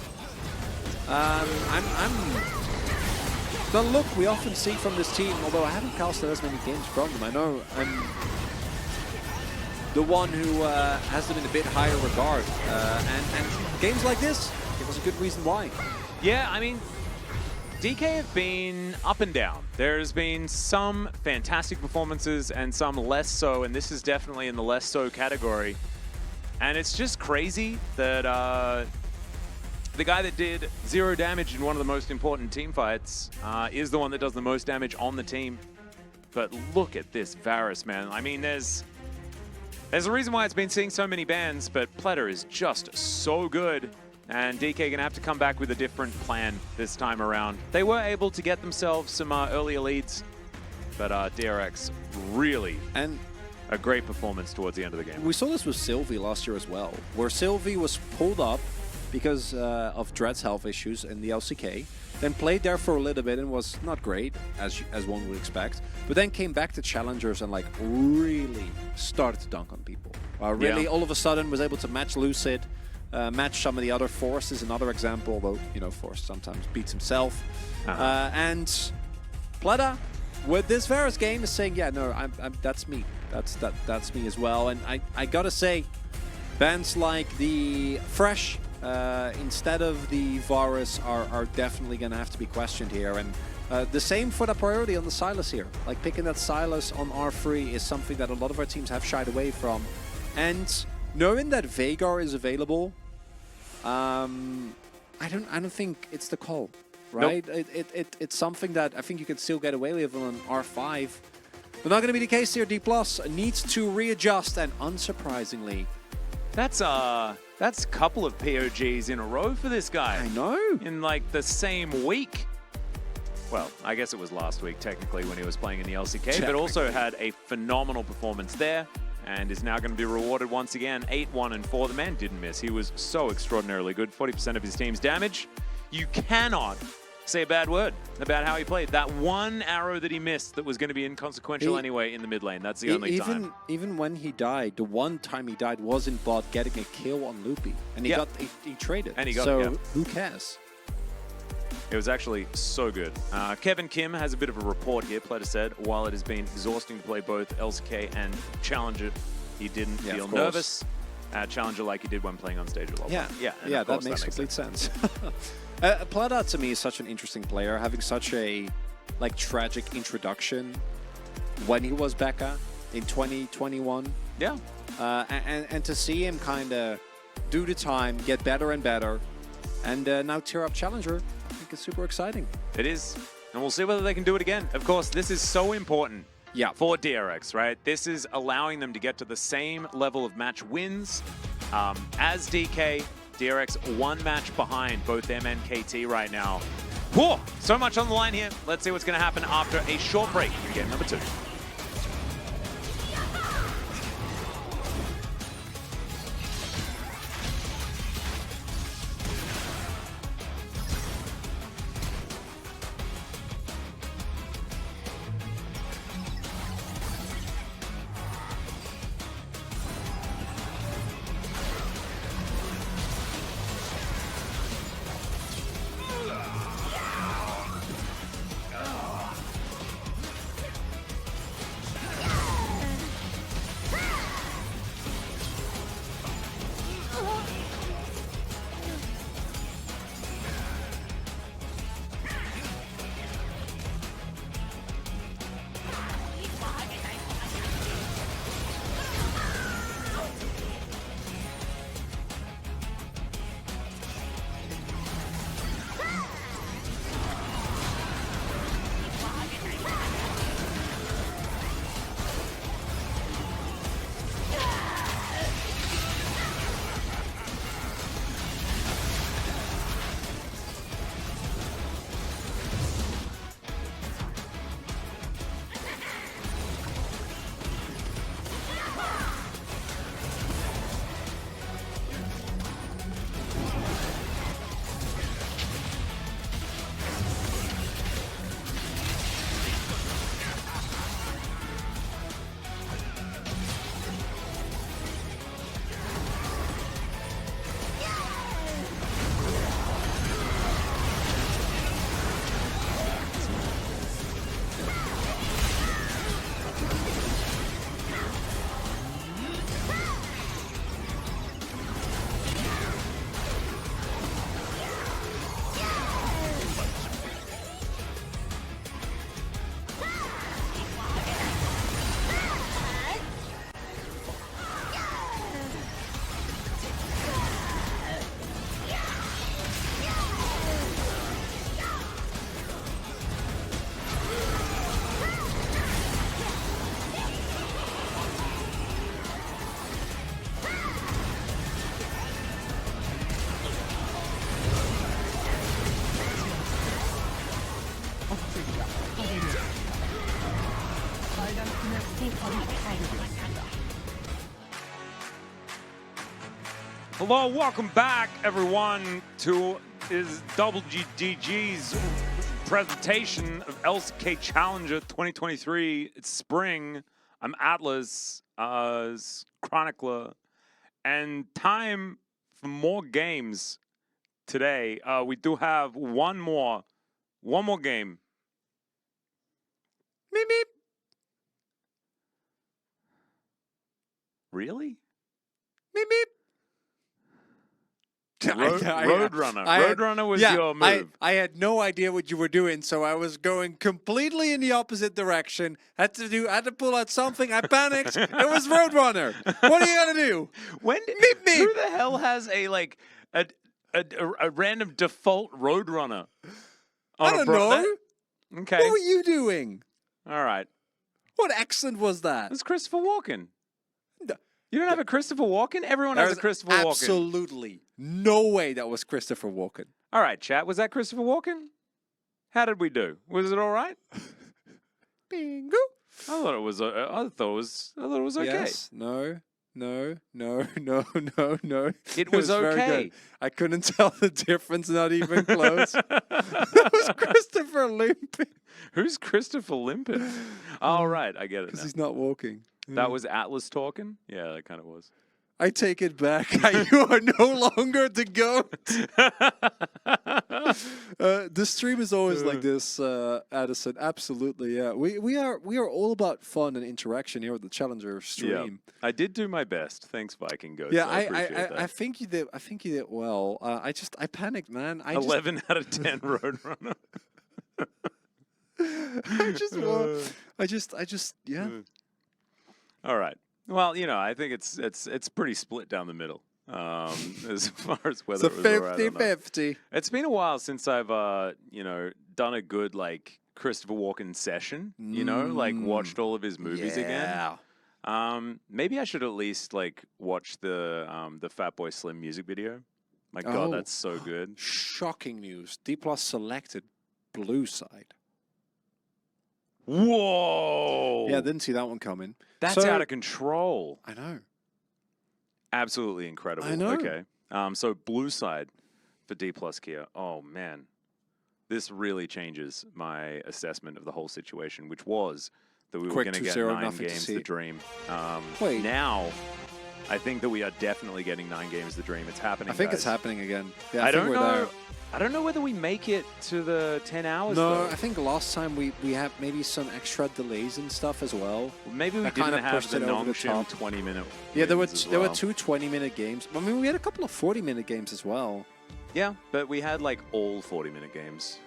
The look we often see from this team, although I haven't casted as many games from them. I know I'm the one who has them in a bit higher regard. And games like this give us a good reason why. Yeah, I mean, DK have been up and down. There's been some fantastic performances and some less so, and this is definitely in the less so category. And it's just crazy that the guy that did 0 damage in one of the most important team fights is the one that does the most damage on the team. But look at this Varus, man. I mean, there's a reason why it's been seeing so many bans, but Pledder is just so good. And DK gonna have to come back with a different plan this time around. They were able to get themselves some earlier leads, but DRX really a great performance towards the end of the game. We saw this with Sylvie last year as well, where Sylvie was pulled up because of Dread's health issues in the LCK, then played there for a little bit and was not great, as one would expect, but then came back to Challengers and like really started to dunk on people. Really all of a sudden was able to match Lucid, match some of the other Force is another example, although, you know, Force sometimes beats himself. And Plata, with this Varus game, is saying, yeah, no, that's me. That's me as well. And I gotta say, bans like the Fresh instead of the Varus are definitely gonna have to be questioned here. And the same for the priority on the Sylas here. Like, picking that Sylas on R3 is something that a lot of our teams have shied away from. And knowing that Veigar is available, I don't think it's the call, right? Nope. It's something that I think you can still get away with on R5. But not going to be the case here. D+ needs to readjust, and unsurprisingly, that's a couple of POGs in a row for this guy. I know. In like the same week. Well, I guess it was last week technically when he was playing in the LCK, but also had a phenomenal performance there. And is now going to be rewarded once again. 8-1 and 4. The man didn't miss. He was so extraordinarily good. 40% of his team's damage. You cannot say a bad word about how he played. That one arrow that he missed that was going to be inconsequential anyway in the mid lane. That's the only time. Even when he died, the one time he died was in bot getting a kill on Loopy. And he traded. And he got so who cares? It was actually so good. Kevin Kim has a bit of a report here. Pleta said, while it has been exhausting to play both LCK and Challenger, he didn't feel nervous. Challenger like he did when playing on stage a lot. Yeah, that makes complete sense. Pleta to me is such an interesting player, having such a tragic introduction when he was Becca in 2021. Yeah. And to see him kind of do the time, get better and better, and now tear up Challenger, I think it's super exciting. It is. And we'll see whether they can do it again. Of course, this is so important for DRX, right? This is allowing them to get to the same level of match wins as DK. DRX one match behind both them and KT right now. Whoa, so much on the line here. Let's see what's going to happen after a short break in game number 2. Hello, welcome back, everyone, to DG's presentation of LCK Challenger 2023. It's spring. I'm Atlas, Chronicler, and time for more games today. We do have one more game. Meep, meep. Really? Meep, meep. Roadrunner. Roadrunner was your move. I had no idea what you were doing, so I was going completely in the opposite direction. Had to pull out something. I panicked. It was Roadrunner. What are you gonna do? Who the hell has a random default Roadrunner? I don't know. Okay. What were you doing? All right. What accent was that? It was Christopher Walken. You don't have a Christopher Walken? Everyone has a Christopher Walken. Absolutely no way that was Christopher Walken. All right, chat. Was that Christopher Walken? How did we do? Was it all right? Bingo. I thought it was. I thought it was okay. Yes. No. It was okay. Very good. I couldn't tell the difference. Not even close. That was Christopher Limpin. Who's Christopher Limpin? All right, I get it. Because he's not walking. That was Atlas talking? Yeah, that kind of was. I take it back. You are no longer the GOAT. The stream is always like this, Addison. Absolutely, yeah. We are all about fun and interaction here at the Challenger stream. Yeah. I did do my best. Thanks, Viking Ghost. Yeah, I appreciate that. I think you did. I think you did well. I panicked, man. 11 out of 10 Roadrunner. Yeah. All right. Well, you know, I think it's pretty split down the middle. As far as whether It's it was a all right or not. 50-50. It's been a while since I've you know, done a good like Christopher Walken session. You know, like watched all of his movies again. Maybe I should at least like watch the Fatboy Slim music video. My God, that's so good. Shocking news. D+ selected Blue Side. Whoa! Yeah, didn't see that one coming. That's out of control. I know. Absolutely incredible. I know. Okay. So Blue Side for D+ Kia. Oh man, this really changes my assessment of the whole situation, which was that we were going to get 9 games the dream. Wait. Now, I think that we are definitely getting 9 games the dream. It's happening. I think guys. it's happening again. Yeah, I don't think know. we're there. I don't know whether we make it to the 10 hours. No, though. I think last time we had maybe some extra delays and stuff as well. Maybe we that didn't kind of have pushed the it over the non-shim top. 20-minute. Yeah, there were well. 2 20-minute games. I mean, we had a couple of 40-minute games as well. Yeah, but we had like all 40-minute games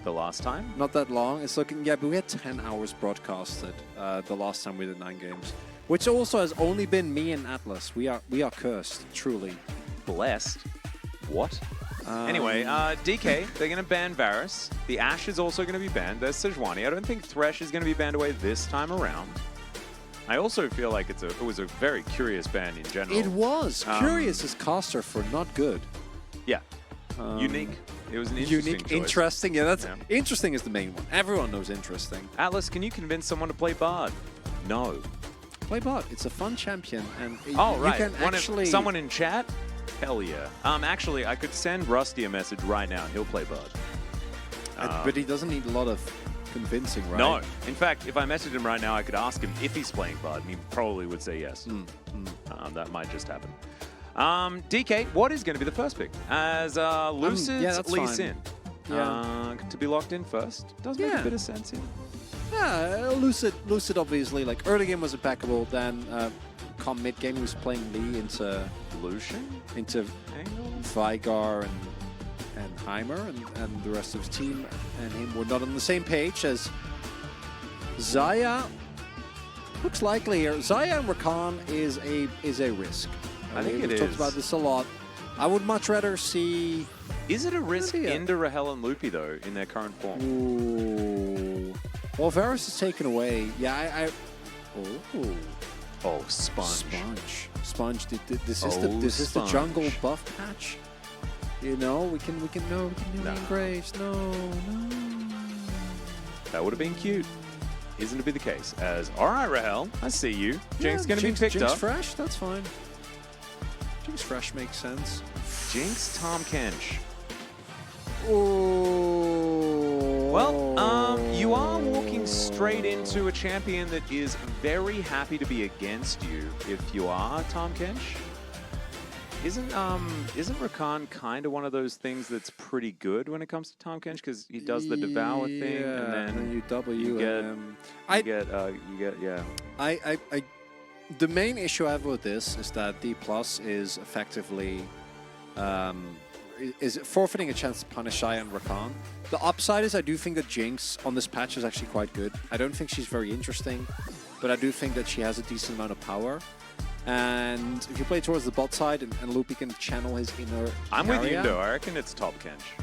the last time. Not that long. It's looking, yeah, but we had 10 hours broadcasted the last time we did 9 games, which also has only been me and Atlas. We are cursed, truly. Blessed. What? Anyway, DK, they're going to ban Varus. The Ashe is also going to be banned. There's Sejuani. I don't think Thresh is going to be banned away this time around. I also feel like it was a very curious ban in general. It was. Curious as caster for not good. Yeah. Unique. It was an interesting Unique, choice. interesting. Yeah, that's interesting is the main one. Everyone knows interesting. Atlas, can you convince someone to play Bard? No. Play Bard. It's a fun champion, and right. you can actually someone in chat. Hell yeah. Actually, I could send Rusty a message right now, and he'll play Bard. but he doesn't need a lot of convincing, right? No. In fact, if I messaged him right now, I could ask him if he's playing Bard, and he probably would say yes. That might just happen. DK, what is going to be the first pick? As Lucid's Lee Sin. Yeah. To be locked in first. Does make a bit of sense here. Yeah, Lucid obviously, like, early game was impeccable, then come mid game he was playing Lee into Lucian? Into Vigar and Heimer, and the rest of his team and him were not on the same page as Xayah. Looks likely here. Xayah and Rakan is a risk. I think it is. We've talked about this a lot. I would much rather see... Is it a risk into Rahel and Loopy, though, in their current form? Ooh. Well, Varus is taken away. Yeah, Oh, Sponge. Sponge. This is the jungle buff patch. You know, we can embrace. No. That would have been cute. Isn't to be the case. As all right, Rahel, I see you. Jinx going to be picked Jinx up. Fresh, that's fine. Jinx Fresh makes sense. Jinx Tahm Kench. Oh. Well, you are walking straight into a champion that is very happy to be against you if you are Tahm Kench. Isn't Rakan kind of one of those things that's pretty good when it comes to Tahm Kench because he does the devour thing and then you W him. The main issue I have with this is that D+ is effectively is forfeiting a chance to punish Xayah and Rakan. The upside is I do think that Jinx on this patch is actually quite good. I don't think she's very interesting, but I do think that she has a decent amount of power. And if you play towards the bot side and Loopy can channel his inner I'm with you, though. I reckon it's top Kench.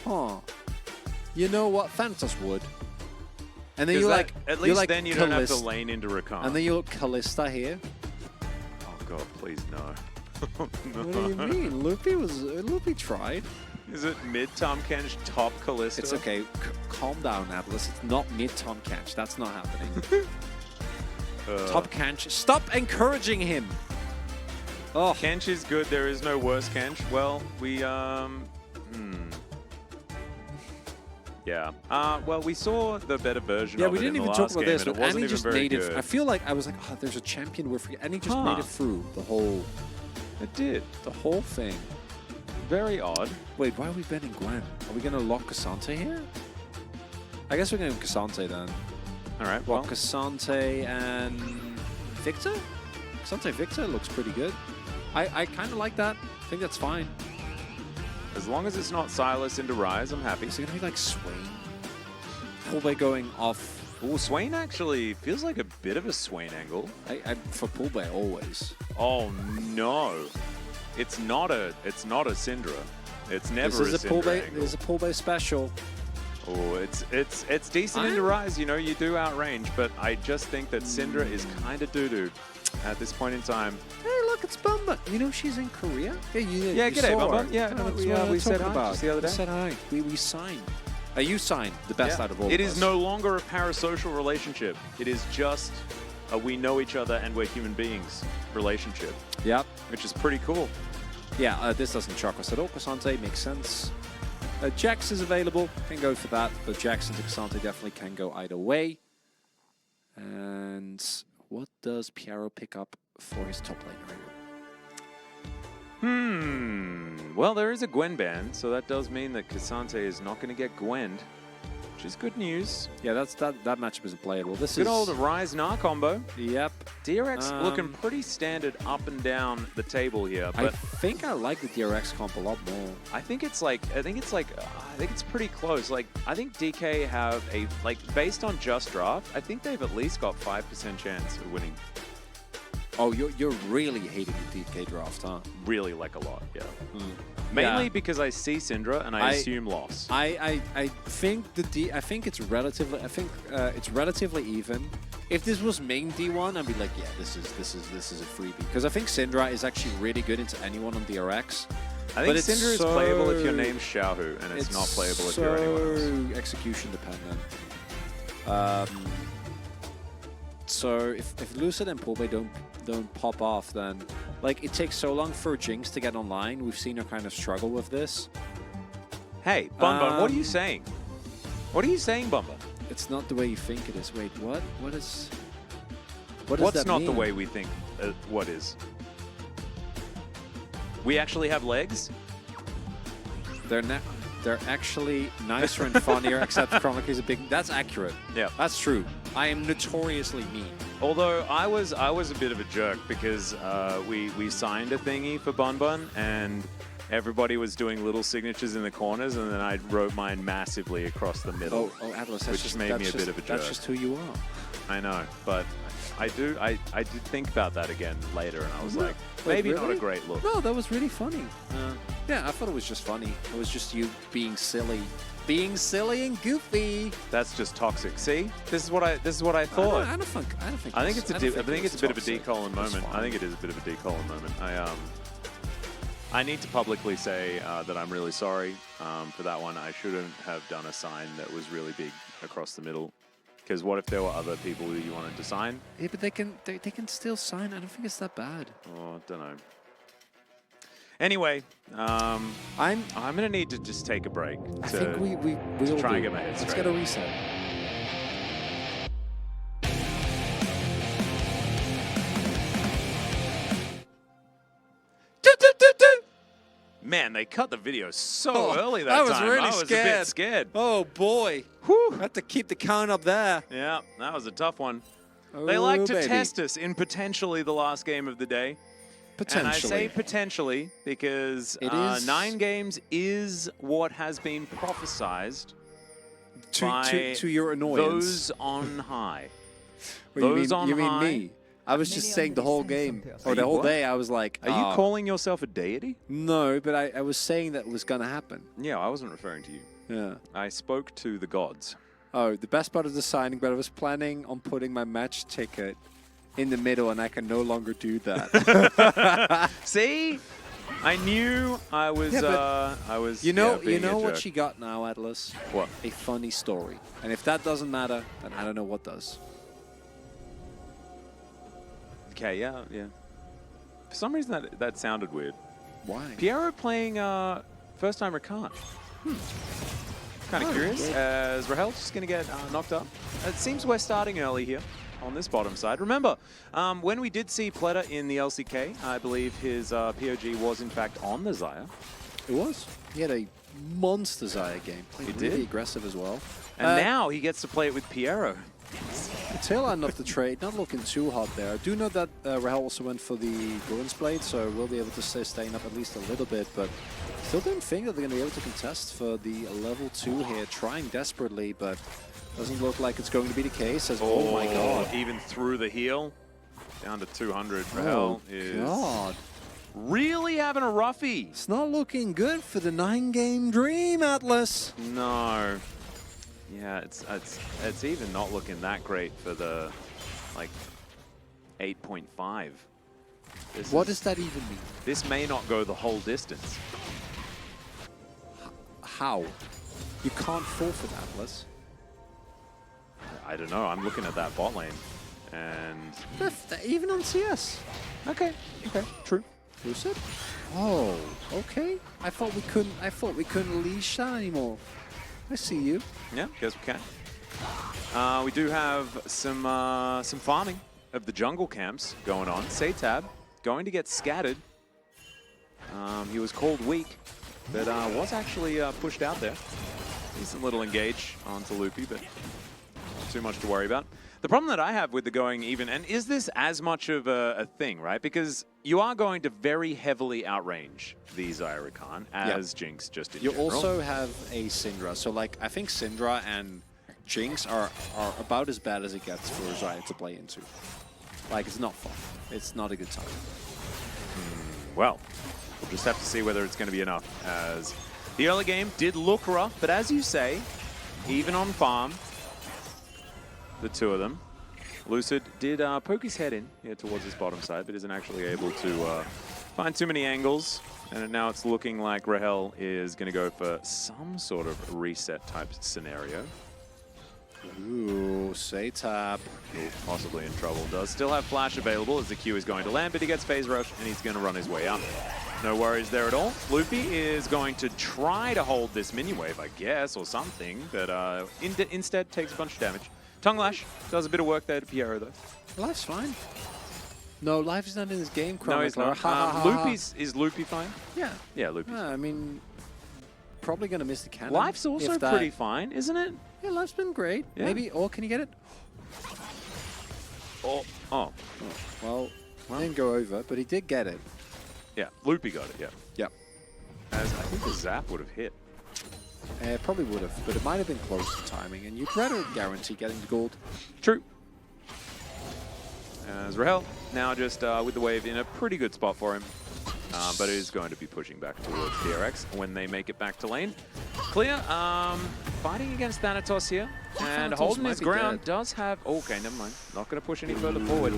Huh. You know what? Phantos would. And then at least then you don't have to lane into Rakan. And then you look Kalista here. Oh god, please no. No. What do you mean? Loopy tried. Is it mid Tahm Kench, top Kalista? It's okay. Calm down, Atlas. It's not mid Tahm Kench. That's not happening. Top Kench. Stop encouraging him. Oh. Kench is good. There is no worse Kench. Well, we Yeah. Well, we saw the better version of it in the last game. Yeah, we didn't even talk about this, but Annie just made it. I feel like I was like, oh, there's a champion we're forgetting. Annie just made it through the whole. It did. The whole thing. Very odd. Wait, why are we banning Gwen? Are we going to lock Cassante here? I guess we're going to Cassante then. All right, Well, well, Cassante and Victor? Cassante Victor looks pretty good. I kind of like that. I think that's fine. as long as it's not Silas into Rise, I'm happy. Is it going to be like Swain? Pullbay going off. Ooh, Swain actually feels like a bit of a Swain angle. For Pullbay, always. Oh no, it's not a Syndra. It's never This is a Syndra Pullbay. angle. This is a Pullbay special. Oh, it's decent into Rise. You know, you do outrange, but I just think that Syndra is kind of doo-doo at this point in time. Hey, look, it's Bumba. You know she's in Korea? Yeah, Yeah, g'day, saw Bumba. her. Yeah, we said hi just the other day. We said hi. We signed. You signed the best out of all It of is us. no longer a parasocial relationship. It is just a we know each other and we're human beings relationship, Yep. which is pretty cool. Yeah, this doesn't shock us at all. Cassante makes sense. Jax is available. Can go for that. But Jax into Cassante definitely can go either way. And what does Piero pick up for his top laner here? Well, there is a Gwen ban, so that does mean that Cassante is not going to get Gwenned, which is good news. Yeah, that matchup is playable. This Good is old Rise Gnar combo. Yep. DRX looking pretty standard up and down the table here, I but think I like the DRX comp a lot more. I think it's pretty close. Like, I think DK have based on just draft, I think they've at least got 5% chance of winning. Oh, you're really hating the DK draft, huh? Really, like a lot, yeah. Mainly Yeah. because I see Syndra and I assume loss. I think it's relatively even. If this was main D1, I'd be like, yeah, this is a freebie. Because I think Syndra is actually really good into anyone on DRX. I think Syndra is playable if your name's Xiaohu, and it's not playable if you're anyone else. Execution dependent. So if Lucid and Pullbay don't pop off, then like it takes so long for Jinx to get online. We've seen her kind of struggle with this. Hey, Bumba, what are you saying? What are you saying, Bumba? It's not the way you think it is. Wait, what? What's What's that not the mean? way we think? What is? We actually have legs? They're actually nicer and funnier, except Chronic is a big... That's accurate. Yeah. That's true. I am notoriously mean. Although I was a bit of a jerk because we signed a thingy for Bun Bun and everybody was doing little signatures in the corners and then I wrote mine massively across the middle. Oh, Atlas, which made me a bit of a jerk. That's just who you are. I know, but I did think about that again later and I was like, maybe not a great look. No, that was really funny. Yeah, I thought it was just funny. It was just you being silly. Being silly and goofy. That's just toxic. See, this is what I thought. I don't think I think it's a bit of a toxic. decolon moment. I think it is a bit of a decolon moment. I need to publicly say that I'm really sorry for that one. I shouldn't have done a sign that was really big across the middle. Because what if there were other people who you wanted to sign? Yeah, but they can still sign. I don't think it's that bad. Oh, I don't know. Anyway, I'm gonna need to just take a break. I think we will try and get my head Let's straight. get a reset. Man, they cut the video so early that I was time. really I was scared. a bit scared. Oh boy. Whew. I have to keep the count up there. Yeah, that was a tough one. Oh, They like to baby. test us in potentially the last game of the day. Potentially. And I say potentially because It is 9 games is what has been prophesized by to your annoyance. those on high. Wait, those on you mean high. me? I was just saying the whole game, or the you whole what? day. I was like, Are you calling yourself a deity? No, but I was saying that was gonna happen. Yeah, I wasn't referring to you. Yeah. I spoke to the gods. Oh, the best part of the signing, but I was planning on putting my match ticket in the middle, and I can no longer do that. See, I knew I was. Yeah, but I was. You know being a what jerk. she got now, Atlas? What? A funny story. And if that doesn't matter, then I don't know what does. Okay, yeah. For some reason that sounded weird. Why? Piero playing first time Rakan. Kind of curious. As Rahel's just going to get knocked up. It seems we're starting early here on this bottom side. Remember, when we did see Pleta in the LCK, I believe his POG was in fact on the Xayah. It was. He had a monster Xayah game. Played He really did. aggressive as well. And now he gets to play it with Piero. The tail end of the trade, not looking too hot there. I do know that Rahel also went for the Ruins Blade, so we'll be able to staying up at least a little bit, but still don't think that they're going to be able to contest for the level 2 here, trying desperately, but doesn't look like it's going to be the case. As, oh my god. Even through the heel, down to 200. Rahel is really having a roughie. It's not looking good for the 9-game dream, Atlas. No. Yeah, it's even not looking that great for the, like, 8.5. What does that even mean? This may not go the whole distance. How? You can't fall for that, Atlas. I don't know. I'm looking at that bot lane, and even on CS. Okay, true. Lucid? Oh, okay. I thought we couldn't leash that anymore. I see you. Yeah, guess we can. We do have some farming of the jungle camps going on. Saytab going to get scattered. He was called weak, but was actually pushed out there. Decent little engage onto Loopy, but not too much to worry about. The problem that I have with the going even, and is this as much of a thing, right? Because you are going to very heavily outrange the Xayah Rakan as Jinx just in general. You also have a Syndra, so like I think Syndra and Jinx are about as bad as it gets for Xayah to play into. Like, it's not fun. It's not a good time. Well, we'll just have to see whether it's going to be enough, as the early game did look rough, but as you say, even on farm, the two of them. Lucid did poke his head in here towards his bottom side, but isn't actually able to find too many angles. And now it's looking like Rahel is going to go for some sort of reset type scenario. Ooh, Saytab. Possibly in trouble. Does still have flash available as the Q is going to land, but he gets phase rush and he's going to run his way up. No worries there at all. Loopy is going to try to hold this minion wave, I guess, or something, but instead takes a bunch of damage. Tongue Lash does a bit of work there to Piero, though. Life's fine. No, life is not in this game, No, he's not. Is Loopy fine? Yeah. Yeah, Loopy's fine. I mean, probably going to miss the cannon. Life's also pretty fine, isn't it? Yeah, life's been great. Yeah. Maybe, or can you get it? Oh. Well, didn't go over, but he did get it. Yeah, Loopy got it, yeah. Yep. As I think the zap would have hit. It probably would have, but it might have been close to timing, and you'd rather guarantee getting the gold. True. As Rahel now just with the wave in a pretty good spot for him, but is going to be pushing back towards DRX when they make it back to lane. Clear, fighting against Thanatos here, and holding his ground, does have... Okay, never mind. Not going to push any further forward.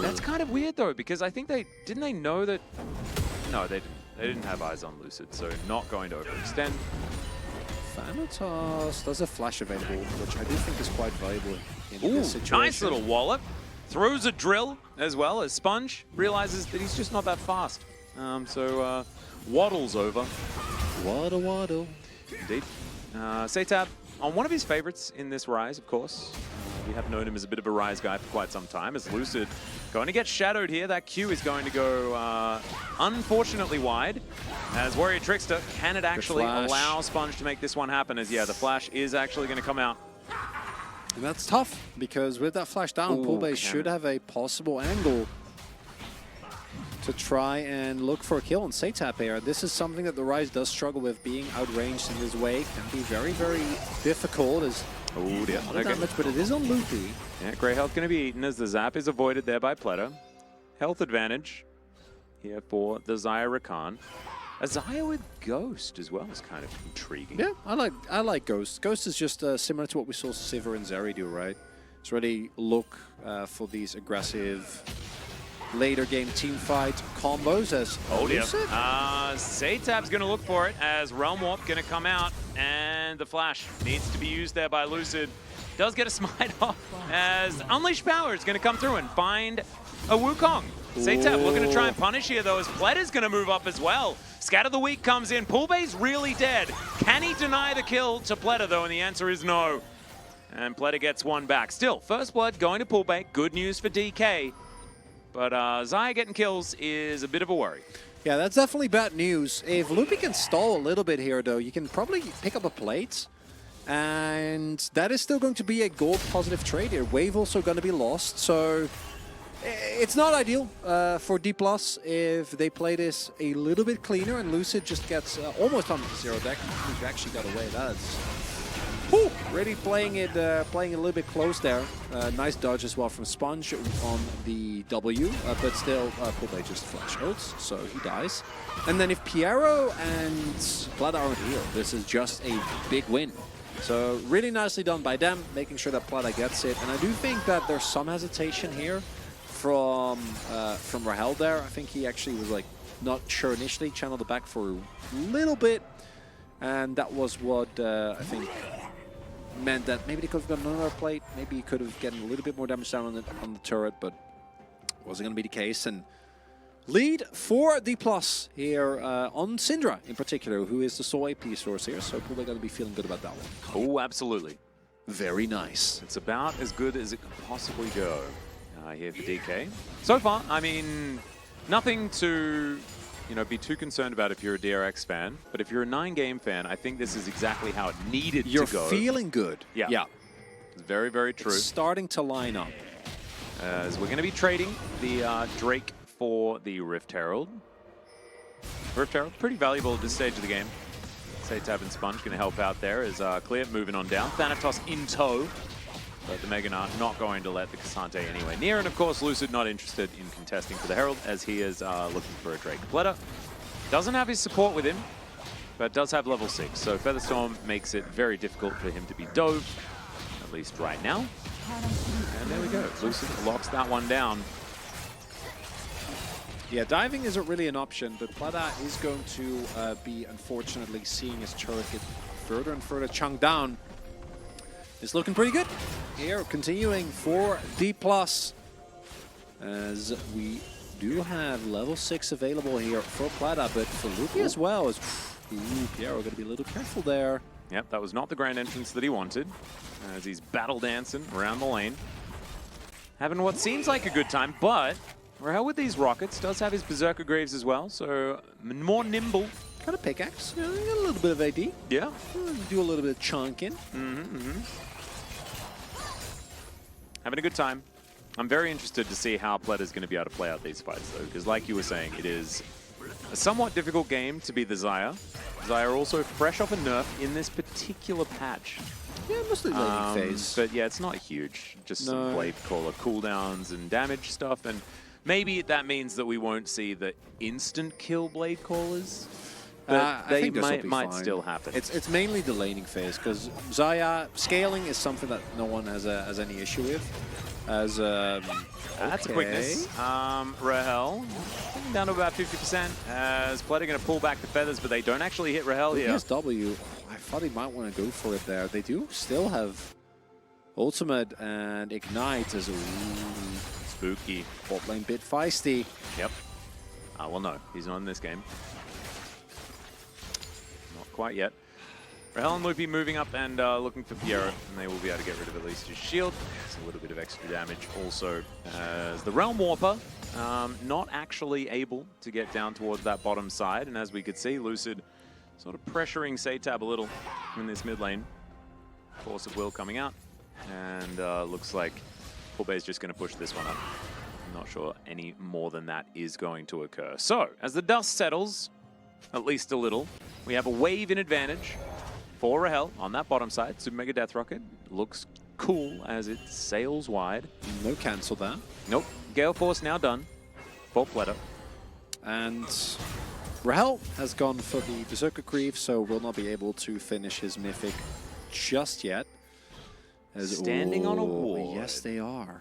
That's kind of weird, though, because I think didn't they know that... No, they didn't. They didn't have eyes on Lucid, so not going to overextend. Thanatos does have flash available, which I do think is quite valuable in this situation. Nice little wallop. Throws a drill as well as Sponge realizes that he's just not that fast. So waddles over. Waddle. Indeed. Saytab, on one of his favorites in this Rise, of course. We have known him as a bit of a Rise guy for quite some time. As Lucid going to get shadowed here. That Q is going to go unfortunately wide. As Warrior Trickster, can it actually allow Sponge to make this one happen? As the flash is actually going to come out. And that's tough, because with that flash down, Poolbase should have a possible angle to try and look for a kill on Saytab here. This is something that the Rise does struggle with. Being outranged in this way can be very, very difficult. As a lot of damage, but it is on Loopy. Yeah, Grey Health going to be eaten as the zap is avoided there by Pleta. Health advantage here for the Xayah Rakan. A Xayah with Ghost as well is kind of intriguing. Yeah, I like Ghost. Ghost is just similar to what we saw Sivir and Zeri do, right? It's really look for these aggressive later game team fight combos as Saytab's going to look for it as Realm Warp going to come out, and the flash needs to be used there by Lucid. Does get a smite off as Unleashed Power is going to come through and find a Wukong. Saytab looking to try and punish here though, as Pleta's going to move up as well. Scatter the Weak comes in. Poolbase really dead. Can he deny the kill to Pleta though? And the answer is no. And Pleta gets one back. Still, first blood going to Poolbase. Good news for DK. But Xayah getting kills is a bit of a worry. Yeah, that's definitely bad news. If Loopy can stall a little bit here, though, you can probably pick up a plate. And that is still going to be a gold positive trade here. Wave also going to be lost. So it's not ideal for D+ if they play this a little bit cleaner and Lucid just gets almost on the 0 deck. We've actually got away. That's really playing it a little bit close there. Nice dodge as well from Sponge on the W, but still Pulpe just flash ults, so he dies. And then if Piero and Plata aren't healed, this is just a big win. So really nicely done by them, making sure that Plata gets it. And I do think that there's some hesitation here from Rahel there. I think he actually was like not sure initially, channeled it back for a little bit, and that was what I think meant that maybe they could have gotten another plate. Maybe he could have gotten a little bit more damage down on the turret, but wasn't going to be the case. And lead for D+ here on Syndra in particular, who is the sole AP source here, so probably going to be feeling good about that one. Oh, absolutely. Very nice. It's about as good as it could possibly go here for DK. So far, I mean, nothing to be too concerned about if you're a DRX fan, but if you're a 9-game fan, I think this is exactly how it needed to go. You're feeling good. Yeah. It's very, very true. It's starting to line up. As we're going to be trading the Drake for the Rift Herald. Rift Herald, pretty valuable at this stage of the game. Tab and Sponge going to help out there as Clear moving on down. Thanatos in tow, but the Mega Knight not going to let the Cassante anywhere near. And of course, Lucid not interested in contesting for the Herald as he is looking for a Drake. Pleta doesn't have his support with him, but does have level 6. So Featherstorm makes it very difficult for him to be dove, at least right now. And there we go. Lucid locks that one down. Yeah, diving isn't really an option, but Plata is going to be, unfortunately, seeing his turret get further and further chunked down. It's looking pretty good here, continuing for D+, as we do have level 6 available here for Plata, but for Loopy as well. Piero going to be a little careful there. Yep, that was not the grand entrance that he wanted, as he's battle dancing around the lane. Having what seems like a good time, but Rahel with these rockets does have his Berserker Graves as well, so more nimble. Got a pickaxe, got a little bit of AD. Yeah. Do a little bit of chunking. Having a good time. I'm very interested to see how Pleta's going to be able to play out these fights, though, because like you were saying, it is a somewhat difficult game to be the Xayah. Xayah also fresh off a nerf in this particular patch. Yeah, mostly laning phase. But yeah, it's not huge. Just some Blade Caller cooldowns and damage stuff, and maybe that means that we won't see the instant kill Blade Callers. But they might still happen. It's mainly the laning phase, because Xayah scaling is something that no one has any issue with. As that's a quickness. Rahel down to about 50%. As Pleta going to pull back the feathers, but they don't actually hit Rahel here. Yes, W. I thought he might want to go for it there. They do still have ultimate and ignite as spooky. Bot lane bit feisty. Yep. Well, no, he's not in this game. Quite yet. Rahel and Loopy moving up and looking for Piero, and they will be able to get rid of at least his shield. It's a little bit of extra damage. Also, as the Realm Warper not actually able to get down towards that bottom side, and as we could see, Lucid sort of pressuring Tab a little in this mid lane. Force of Will coming out, and looks like Pulpe is just going to push this one up. I'm not sure any more than that is going to occur. So, as the dust settles, at least a little, we have a wave in advantage for Rahel on that bottom side. Super Mega Death Rocket looks cool as it sails wide. No cancel there. Nope. Gale Force now done for Pleta. And Rahel has gone for the Berserker Grief, so will not be able to finish his Mythic just yet. Standing on a wall. Yes, they are.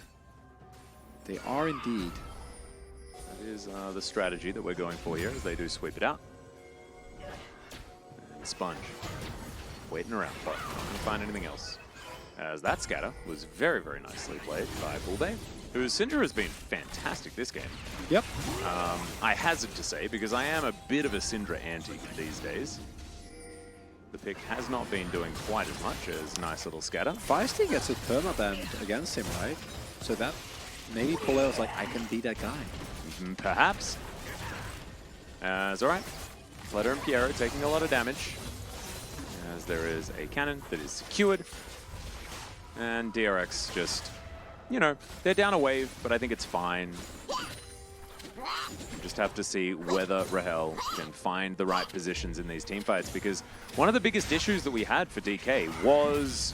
They are indeed. That is the strategy that we're going for here, as they do sweep it out. And Sponge waiting around, but not going to find anything else. As that scatter was very, very nicely played by Pulpe, whose Syndra has been fantastic this game. Yep. I hazard to say, because I am a bit of a Syndra anti these days. The pick has not been doing quite as much as nice little scatter. Feisty gets a permaband against him, right? So that Maybe Poleo's like, I can be that guy. Perhaps. It's alright. Fleta and Piero taking a lot of damage, as there is a cannon that is secured. And DRX just, you know, they're down a wave, but I think it's fine. Just have to see whether Rahel can find the right positions in these teamfights, because one of the biggest issues that we had for DK was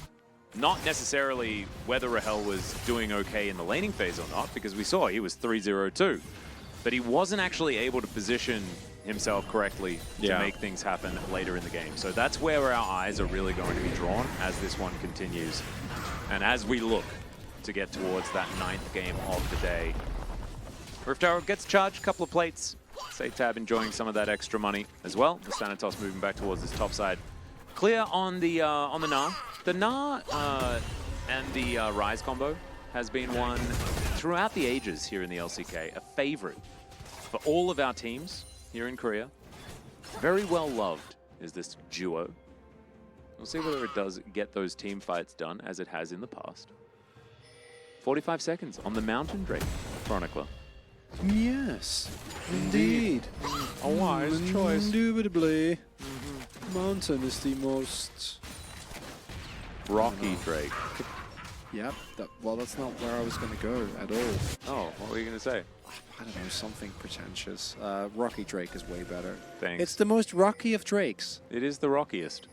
not necessarily whether Rahel was doing okay in the laning phase or not, because we saw he was 3-0-2. But he wasn't actually able to position himself correctly to make things happen later in the game. So that's where our eyes are really going to be drawn as this one continues. And as we look to get towards that 9th game of the day. Rift Arrow gets charged, a couple of plates. Satab enjoying some of that extra money as well. The Thanatos moving back towards this top side. Clear on the Gnar. The Gnar and the Rise combo has been one throughout the ages here in the LCK, a favorite for all of our teams here in Korea. Very well loved is this duo. We'll see whether it does get those team fights done as it has in the past. 45 seconds on the Mountain Drake Chronicler. Yes, indeed. A wise choice. Indubitably. Mountain is the most rocky Drake. Yep. Well, that's not where I was going to go at all. Oh, what were you going to say? I don't know, something pretentious. Rocky Drake is way better. Thanks. It's the most rocky of Drakes. It is the rockiest.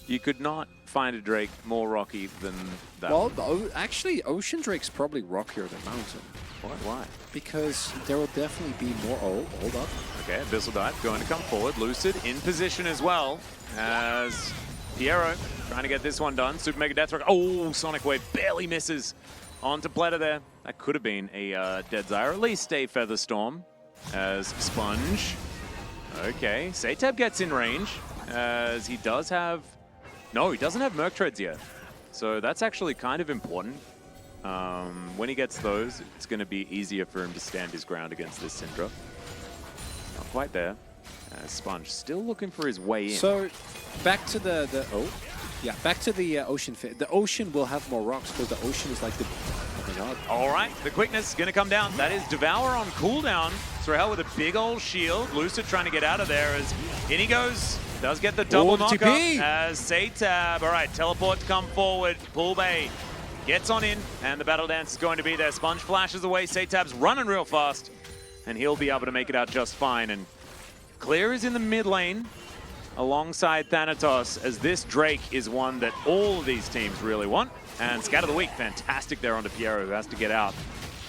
You could not find a Drake more rocky than that. Well, actually, Ocean Drake's probably rockier than Mountain. Why? Because there will definitely be more... Oh, hold up. Okay, Abyssal Dive going to come forward. Lucid in position as well as Piero trying to get this one done. Super Mega Deathstroke. Oh, Sonic Wave barely misses onto Pleta there. That could have been a Dead Zyre, at least a Feather Storm as Sponge. Okay, Satab gets in range as he does have... No, he doesn't have Merc Treads yet. So that's actually kind of important. When he gets those, it's going to be easier for him to stand his ground against this Syndra. Not quite there. Sponge still looking for his way in. So, back to back to the ocean. The ocean will have more rocks because the ocean is like the... Oh my god. All right, the quickness is going to come down. That is Devour on cooldown. Rahel with a big old shield. Lucid trying to get out of there as in he goes. Does get the double knock up as Satab. All right, teleport to come forward. Pool Bay gets on in, and the battle dance is going to be there. Sponge flashes away. Satab's running real fast, and he'll be able to make it out just fine. And Clear is in the mid lane alongside Thanatos, as this Drake is one that all of these teams really want. And Scatter the Weak, fantastic there onto Piero, who has to get out.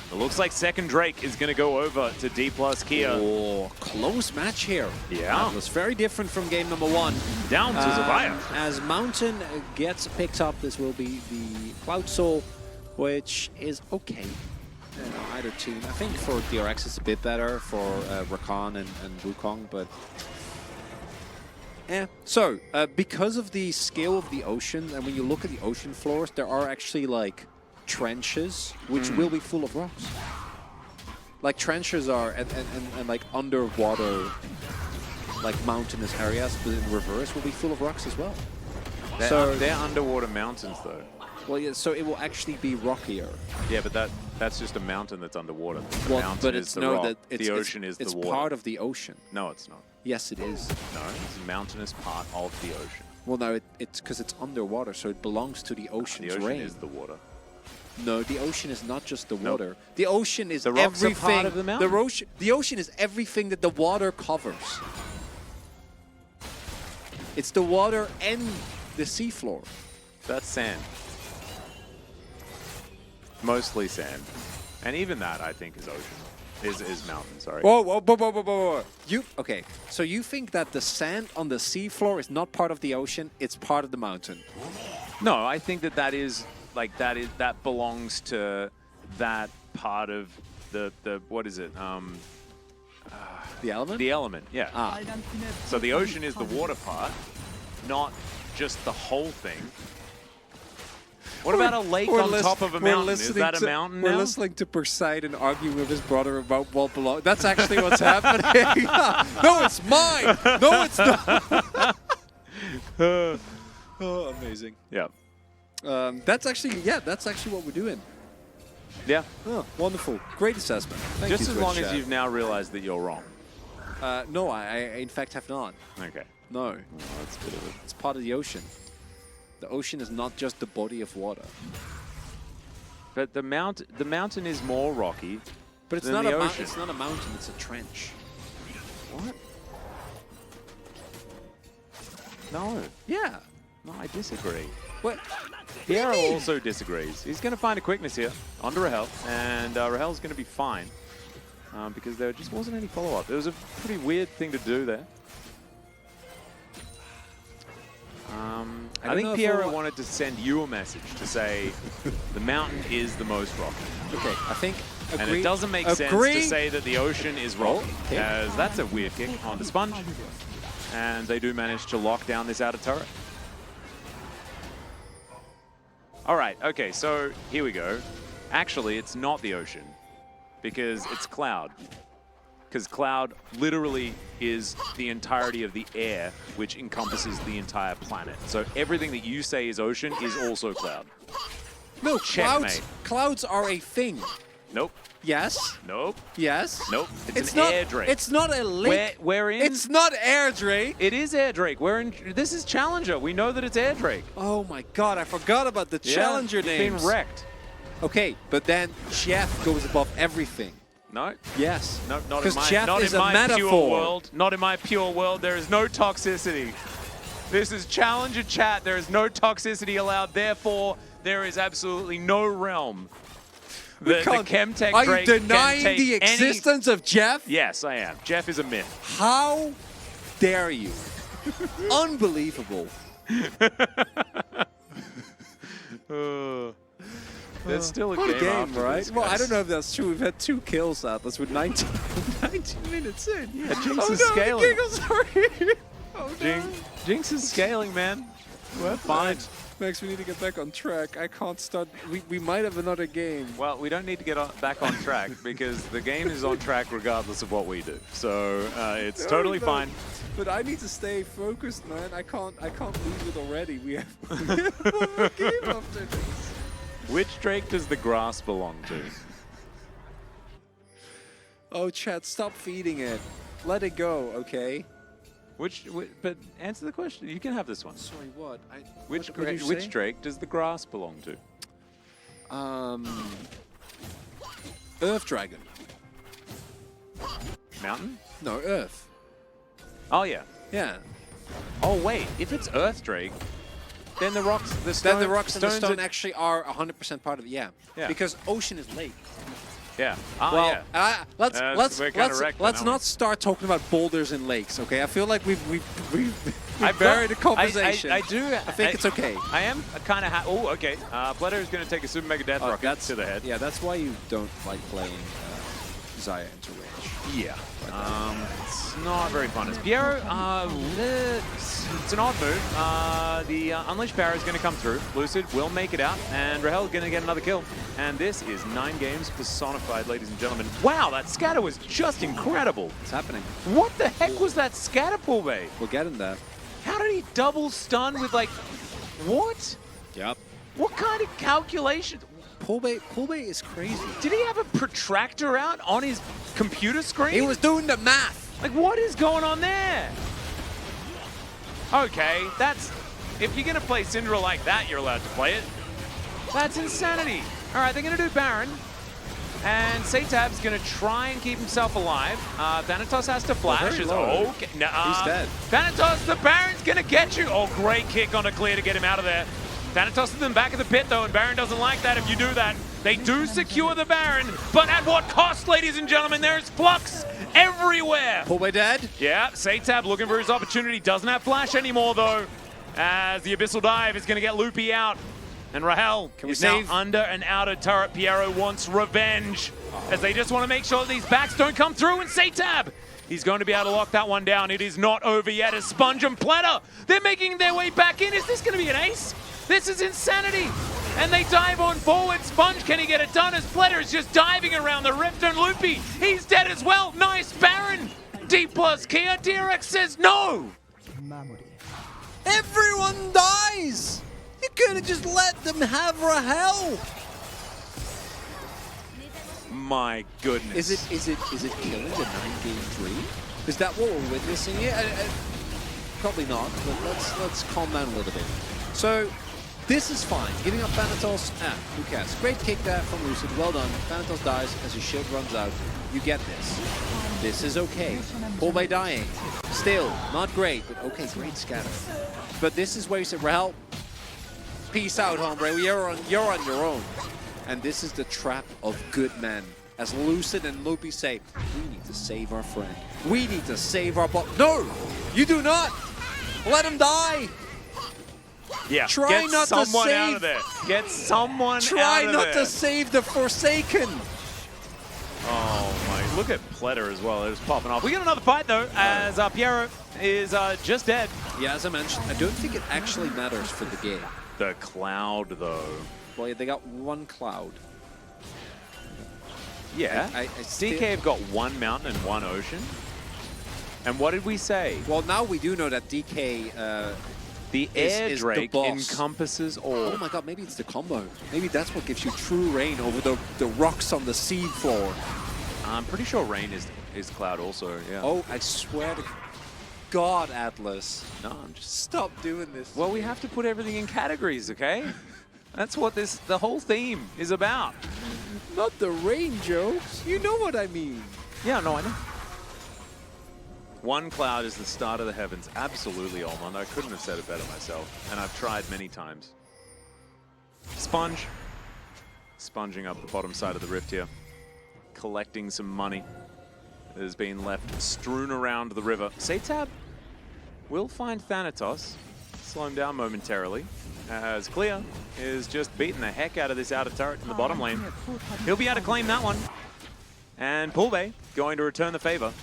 It looks like second Drake is going to go over to D+ Kia. Oh, close match here. Yeah. It was very different from game number 1. Down to Zavaya. As Mountain gets picked up, this will be the Cloud Soul, which is okay. Either team. I think for DRX it's a bit better, for Rakan and Wukong, but... So, because of the scale of the ocean, and when you look at the ocean floors, there are actually like trenches which will be full of rocks. Like trenches are and like underwater, like mountainous areas, but in reverse will be full of rocks as well. They're underwater mountains though. Well, yeah, so it will actually be rockier. Yeah, but that's just a mountain that's underwater. The Well, mountain but is it's the no, rock. that The ocean is the water. It's part of the ocean. No, it's not. Yes, it is. No, it's a mountainous part of the ocean. Well, no, it's because it's underwater, so it belongs to the ocean's The ocean rain. is the water. No, the ocean is not just the Nope. water. The ocean is The rocks are everything. part of the mountain. The ocean is everything that the water covers. It's the water and the seafloor. That's sand. Mostly sand. And even that, I think, is ocean. Is mountain, sorry. Whoa. Okay, so you think that the sand on the seafloor is not part of the ocean, it's part of the mountain? No, I think that belongs to that part of the what is it? The element? The element, yeah. So the ocean is the water part, not just the whole thing. What about a lake on top of a mountain? Is that a mountain now? We're listening to Poseidon argue with his brother about what belongs. That's actually what's happening. No, it's mine. No, it's not. Oh, amazing. Yeah. That's actually what we're doing. Yeah. Oh, wonderful. Great assessment. Thank Just you, as long Twitch as chat. you've now realized that you're wrong. No, I in fact have not. Okay. No. Well, that's good of it. It's part of the ocean. The ocean is not just the body of water. But the mountain is more rocky. But it's than not the a ocean. it's not a mountain, it's a trench. What? No. Yeah. No, I disagree. What? Piero also disagrees. He's going to find a quickness here onto Rahel, and Rahel's going to be fine because there just wasn't any follow-up. It was a pretty weird thing to do there. I think Piero wanted to send you a message to say the mountain is the most rocky. Okay, I think And it doesn't make sense to say that the ocean is rocky, as that's a weird kick on the sponge. And they do manage to lock down this outer turret. All right, okay, so here we go. Actually, it's not the ocean, because it's Cloud. Because Cloud literally is the entirety of the air, which encompasses the entire planet. So everything that you say is ocean is also Cloud. No, Checkmate. Clouds are a thing. Nope. Yes. Nope. Yes. Nope. It's an not air drake. It's not a lake. We're in. It's not air drake. It is air drake. We're in. This is Challenger. We know that it's air drake. Oh my god, I forgot about the Challenger it's names. been wrecked. Okay, but then Jeff goes above everything. No. Yes. No, not in because my, Jeff not is in a my metaphor. pure world. Not in my pure world. There is no toxicity. This is Challenger chat. There is no toxicity allowed. Therefore, there is absolutely no realm that the Chemtech Are Drake you denying can take the existence of Jeff? Yes, I am. Jeff is a myth. How dare you? Unbelievable. There's still a What game, a game, after right? this, Well, I guys. don't know if that's true. We've had 2 kills at us with 19 minutes in. Yeah, Jinx is no, scaling. The giggles are here. Oh, no. Jinx is scaling, man. We're fine. Max, we need to get back on track. I can't start. We might have another game. Well, we don't need to get back on track because the game is on track regardless of what we do. So it's totally fine. But I need to stay focused, man. I can't lose it already. We have one more game after this. Which Drake does the grass belong to? Oh, chat, stop feeding it. Let it go, okay? But answer the question. You can have this one. Sorry, what? Which what did you which say? Drake does the grass belong to? Earth Dragon. Mountain? No, Earth. Oh yeah. Yeah. Oh wait, if it's Earth Drake, then the rocks, the stone, Then the rocks and the stones stone are- actually are 100% part of it. Yeah. Yeah. Because ocean is lake. Yeah. Ah, Well, yeah. let's not start talking about boulders and lakes, okay? I feel like we've I buried the conversation. I do. I think it's okay. I am kind of. Oh, okay. Platter is going to take a super mega death rocket to the head. Yeah, that's why you don't like playing Xayah into range. Yeah. It's not very fun. It's Piero, it's an odd move. The Unleashed Power is going to come through. Lucid will make it out, and Rahel is going to get another kill. And this is 9 games personified, ladies and gentlemen. Wow, that scatter was just incredible. It's happening. What the heck was that scatter pull bait? We'll get in there. How did he double stun with like, what? Yep. What kind of calculation? Pull bait is crazy. Did he have a protractor out on his computer screen? He was doing the math. Like, what is going on there? Okay, that's... If you're going to play Syndra like that, you're allowed to play it. That's insanity. All right, they're going to do Baron. And Satab's going to try and keep himself alive. Thanatos has to flash. Very low. Okay. He's dead. Thanatos, the Baron's going to get you. Oh, great kick on a clear to get him out of there. Thanatos is in the back of the pit, though, and Baron doesn't like that if you do that. They do secure the Baron, but at what cost, ladies and gentlemen? There's flux everywhere. Pull bait dead. Yeah, Satab looking for his opportunity. Doesn't have flash anymore, though, as the Abyssal Dive is going to get Loopy out. And Rahel is now under an outer turret. Piero wants revenge, as they just want to make sure these backs don't come through. And Satab, he's going to be able to lock that one down. It is not over yet as Sponge and Platter, they're making their way back in. Is this going to be an ace? This is insanity. And they dive on forward. Sponge, can he get it done? As Platter is just diving around the rift, and Loopy, he's dead as well. Nice Baron. D plus Kia. DRX says no. Everyone dies. You could have just let them have Rahel. My goodness. Is it killing the 9-game dream? Is that what we're witnessing here? Probably not, but let's calm down a little bit. So this is fine. Giving up Thanatos, who cares? Great kick there from Lucid. Well done. Thanatos dies as his shield runs out. You get this. This is okay. Paulbay dying. Still, not great, but okay, great scatter. But this is where you say, well, peace out, hombre. You're on your own. And this is the trap of good men. As Lucid and Loopy say, we need to save our friend. We need to save our bot. No! You do not! Let him die! Yeah, Try get not someone to save. out of there. Get someone out of there. Try not to save the Forsaken! Oh my, look at Pletter as well. It was popping off. We got another fight though, as Piero is just dead. Yeah, as I mentioned, I don't think it actually matters for the game. The Cloud though. Well, they got one Cloud. Yeah, DK have got one mountain and one ocean. And what did we say? Well, now we do know that DK the Air is Drake the boss. encompasses all. Oh my god, maybe it's the combo. Maybe that's what gives you true reign over the rocks on the seed floor. I'm pretty sure Rain is Cloud also, yeah. Oh, I swear to God, Atlas. No, I'm just... Stop doing this. Well, we have to put everything in categories, okay? That's what the whole theme is about. Not the rain jokes. You know what I mean. Yeah, no, I know. One Cloud is the start of the heavens. Absolutely, Olmond. I couldn't have said it better myself. And I've tried many times. Sponge. Sponging up the bottom side of the rift here. Collecting some money that has been left strewn around the river. Satab will find Thanatos. Slow him down momentarily. As Clear is just beating the heck out of this outer turret in the bottom lane. He'll be able to claim that one. And Poolbay going to return the favor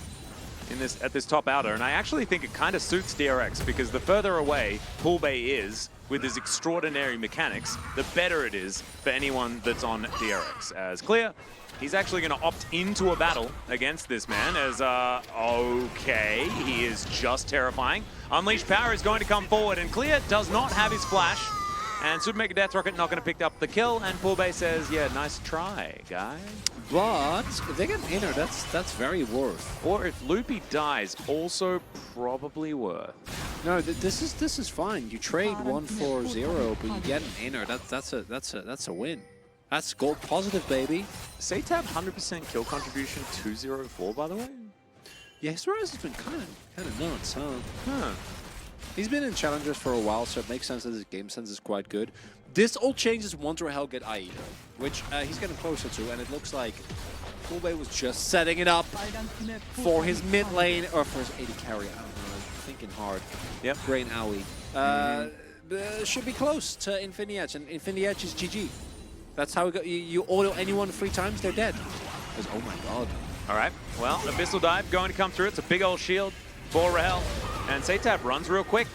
in at this top outer. And I actually think it kind of suits DRX because the further away Poolbay is with his extraordinary mechanics, the better it is for anyone that's on DRX. As Clear, he's actually going to opt into a battle against this man as, okay, he is just terrifying. Unleashed Power is going to come forward and Clear does not have his flash. And Super Mega Death Rocket not going to pick up the kill. And Poolbay says, yeah, nice try, guy. But if they get an inner, that's very worth. Or if Loopy dies, also probably worth. No, this is fine. You trade 1 for 0, but you get an inner. That's a win. That's gold positive, baby. Satab 100% kill contribution 204, by the way. Yeah, his rise has been kind of nuts, huh? Huh. He's been in challengers for a while, so it makes sense that his game sense is quite good. This all changes once Rahel get IE, which he's getting closer to, and it looks like Poolbay was just setting it up for his mid lane, or for his AD carry. I don't know, thinking hard. Yep. Brain owie. Should be close to Infinity Edge, and Infinity Edge is GG. That's how it you auto anyone 3 times, they're dead. Oh my god. All right, well, Abyssal Dive going to come through. It's a big old shield for Rahel. And Satab runs real quick.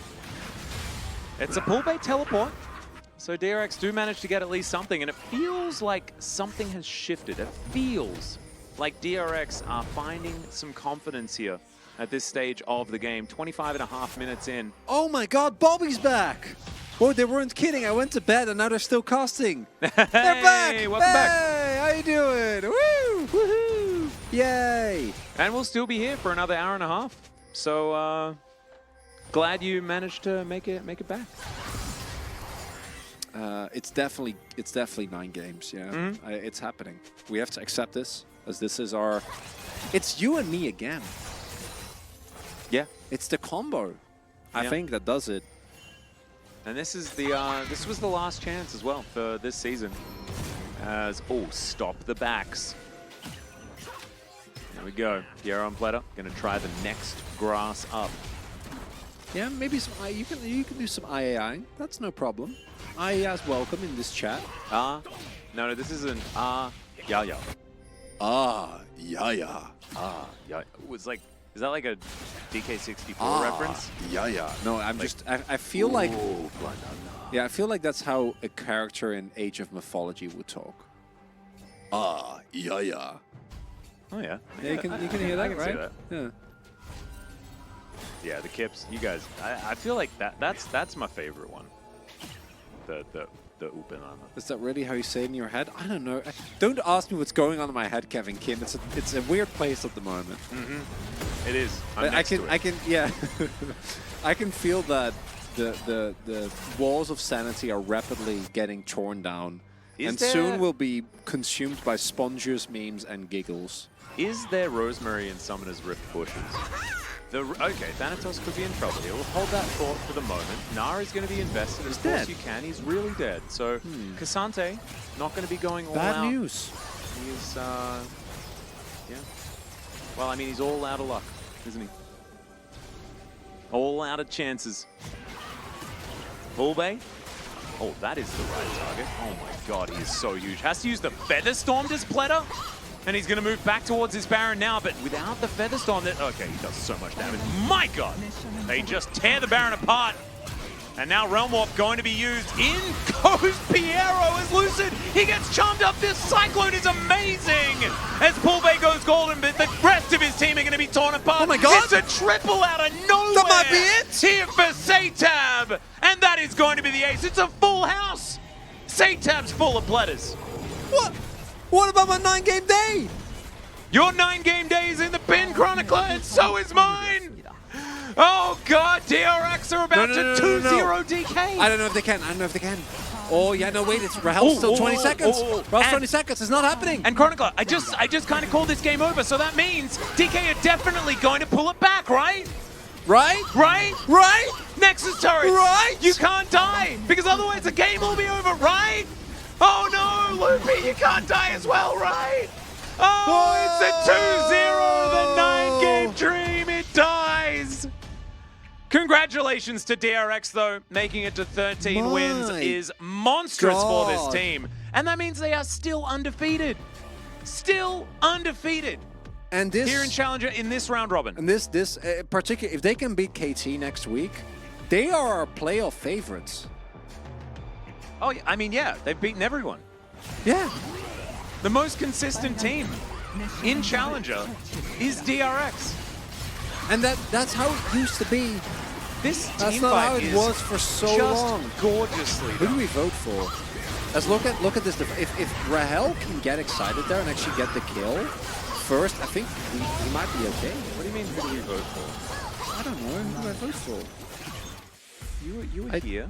It's a Poolbay teleport. So DRX do manage to get at least something, and it feels like something has shifted. It feels like DRX are finding some confidence here at this stage of the game. 25.5 minutes in. Oh my god, Bobby's back! Oh, they weren't kidding. I went to bed and now they're still casting. They're back! Welcome back. Hey, how you doing? Woo! Woohoo! Yay! And we'll still be here for another hour and a half. So, glad you managed to make it back. It's definitely 9 games. Yeah, it's happening. We have to accept this, as this is our. It's you and me again. Yeah, it's the combo. I think that does it. And this is the this was the last chance as well for this season. As stop the backs. There we go. Piero and Pletter going to try the next grass up. Yeah, maybe some you can do some IAI. That's no problem. IAI's welcome in this chat. No, this isn't yeah. Yeah. It's like, is that like a DK64 reference? Yeah. No, I feel like I feel like that's how a character in Age of Mythology would talk. Yeah. Oh yeah. Yeah, you can hear that, I can right? see that. Yeah. Yeah, the Kips, you guys, I feel like that's my favorite one. The the banana. Is that really how you say it in your head? I don't know. Don't ask me what's going on in my head, Kevin Kim. It's a weird place at the moment. It is. I can yeah. I can feel that the walls of sanity are rapidly getting torn down, soon will be consumed by sponges, memes, and giggles. Is there Rosemary in Summoner's Rift bushes? Okay, Thanatos could be in trouble here. We'll hold that thought for the moment. Nara's going to be invested as far as you can. He's really dead. So, Cassante, not going to be going all out. Bad news. He's, yeah. Well, I mean, he's all out of luck, isn't he? All out of chances. Bullbay. Oh, that is the right target. Oh my god, he is so huge. Has to use the Feather Storm, does Pleta? And he's going to move back towards his Baron now, but without the Feather Storm, okay, he does so much damage. My god! They just tear the Baron apart. And now Realm Warp going to be used. In goes Piero as Lucid. He gets charmed up. This Cyclone is amazing. As Poolbay goes golden, but the rest of his team are going to be torn apart. Oh my god! It's a triple out of nowhere. That might be it. Here for Satab. And that is going to be the ace. It's a full house. Satab's full of Pletters. What? What about my 9-game day? Your 9-game day is in the pin, Chronicler, and so is mine. Oh god, DRX are about to 2-0 DK. I don't know if they can. Oh yeah, no wait, it's Rahel's still 20 seconds. Rahel's 20 seconds. It's not happening. And Chronicler, I just kind of called this game over, so that means DK are definitely going to pull it back, right? Right? Nexus turret. Right? You can't die because otherwise the game will be over, right? Oh no, Loopy, you can't die as well, right? Oh, it's a 2-0, the 9-game dream, it dies. Congratulations to DRX, though. Making it to 13 wins is monstrous for this team. And that means they are still undefeated. Still undefeated. And this here in Challenger in this round robin. And this particular, if they can beat KT next week, they are our playoff favorites. Oh, I mean, yeah, they've beaten everyone. Yeah. The most consistent team in Challenger is DRX. And that's how it used to be. This that's team not fight how it was for so just long. Gorgeously. Who do we vote for? Let's look at this. If Rahel can get excited there and actually get the kill first, I think he might be okay. What do you mean? Who do we vote for? I don't know. Who do I vote for? You were here.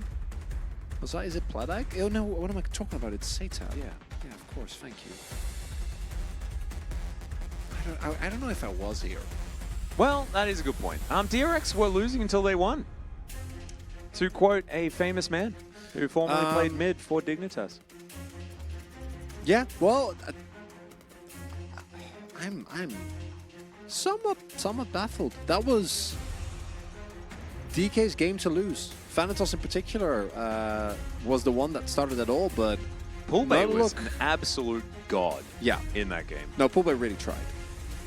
Was that? Is it Pladag? Oh no. What am I talking about? It's Satab. Yeah. Yeah. Of course. Thank you. I don't know if I was here. Well, that is a good point. DRX were losing until they won. To quote a famous man who formerly played mid for Dignitas. Yeah, well, I'm somewhat baffled. That was DK's game to lose. Thanatos in particular was the one that started it all, but Poolbay was an absolute god in that game. No, Poolbay really tried.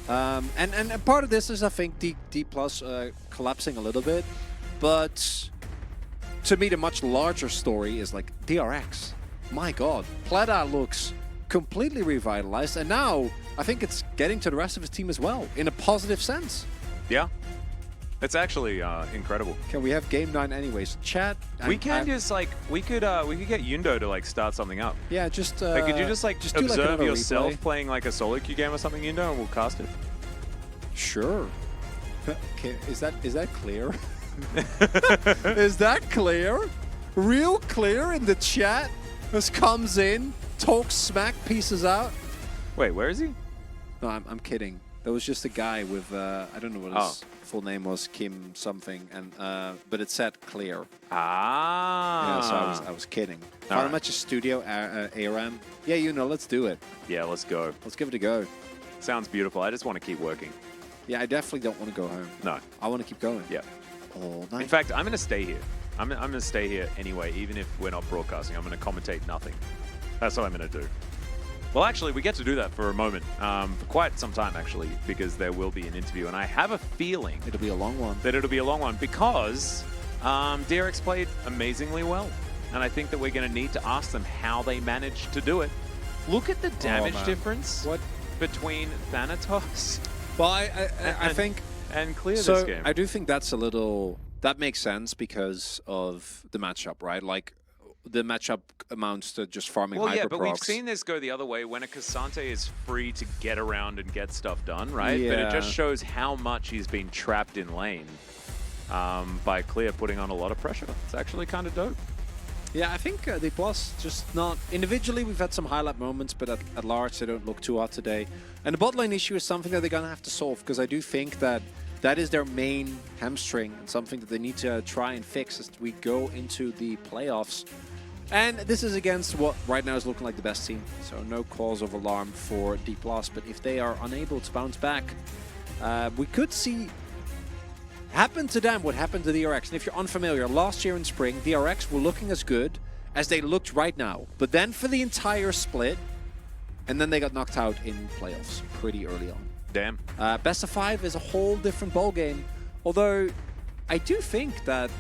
And part of this is, I think, D plus collapsing a little bit, but to me the much larger story is like DRX. My god, Pleta looks completely revitalized, and now I think it's getting to the rest of his team as well, in a positive sense. Yeah, it's actually incredible. Can we have game 9 anyways? Chat. We can just like we could get Yundo to like start something up. Yeah, just like, could you just observe like yourself replay? Playing like a solo queue game or something, Yundo, and we'll cast it? Sure. Okay, is that clear? Is that clear? Real clear in the chat? Just comes in, talks smack, pieces out. Wait, where is he? No, I'm kidding. There was just a guy with I don't know what his full name was, Kim something, and but it said clear. Ah. Yeah, so I was kidding. Final match is Studio ARAM. Yeah, you know, let's do it. Yeah, let's go. Let's give it a go. Sounds beautiful. I just want to keep working. Yeah, I definitely don't want to go home. No. I want to keep going. Yeah. All night. In fact, I'm going to stay here. I'm going to stay here anyway, even if we're not broadcasting. I'm going to commentate nothing. That's what I'm going to do. Well, actually, we get to do that for a moment, for quite some time, actually, because there will be an interview. And I have a feeling... It'll be a long one. That it'll be a long one, because DRX played amazingly well. And I think that we're going to need to ask them how they managed to do it. Look at the damage difference between Thanatos... Well, I think... And clear so this game. I do think that's a little... That makes sense because of the matchup, right? Like, the matchup amounts to just farming Well, yeah, hyper but we've procs. seen this go the other way when a Cassante is free to get around and get stuff done, right? But it Yeah. just shows how much he's been trapped in lane by Clear putting on a lot of pressure. It's actually kind of dope. Yeah, I think the Plus just not... Individually, we've had some highlight moments, but at large, they don't look too hot today. And the bot lane issue is something that they're going to have to solve, because I do think that that is their main hamstring and something that they need to try and fix as we go into the playoffs. And this is against what right now is looking like the best team, so no cause of alarm for D+. But if they are unable to bounce back, we could see happen to them what happened to DRX. And if you're unfamiliar, last year in spring, DRX were looking as good as they looked right now. But then for the entire split, and then they got knocked out in playoffs pretty early on. Damn. Best of 5 is a whole different ballgame. Although, I do think that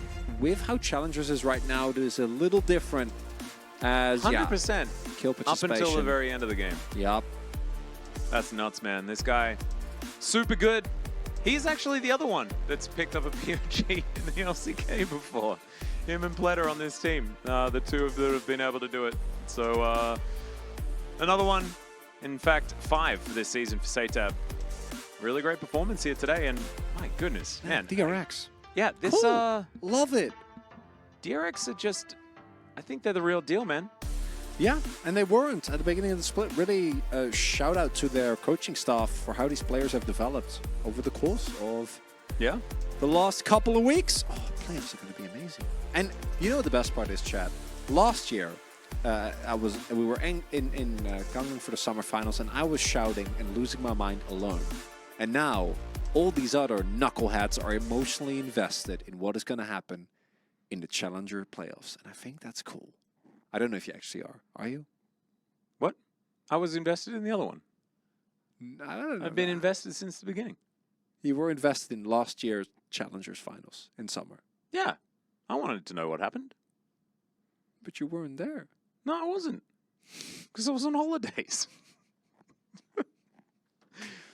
with how Challengers is right now, it is a little different as, 100%. Kill Up participation. until the very end of the game. Yup. That's nuts, man. This guy, super good. He's actually the other one that's picked up a POG in the LCK before. Him and Pletter on this team, the two of them have been able to do it. So another one, in fact, 5 for this season for Satab. Really great performance here today, and my goodness, man. DRX. Yeah, this Cool. Love it. DRX are just, I think they're the real deal, man. Yeah, and they weren't at the beginning of the split. Really shout out to their coaching staff for how these players have developed over the course of the last couple of weeks. Oh, playoffs are going to be amazing. And you know what the best part is, Chad? Last year, we were in Gangnam for the summer finals, and I was shouting and losing my mind alone. And now, all these other knuckleheads are emotionally invested in what is going to happen in the Challenger playoffs. And I think that's cool. I don't know if you actually are. Are you? What? I was invested in the other one. I don't know. I've been invested since the beginning. You were invested in last year's Challengers finals in summer. Yeah. I wanted to know what happened. But you weren't there. No, I wasn't. Because I was on holidays.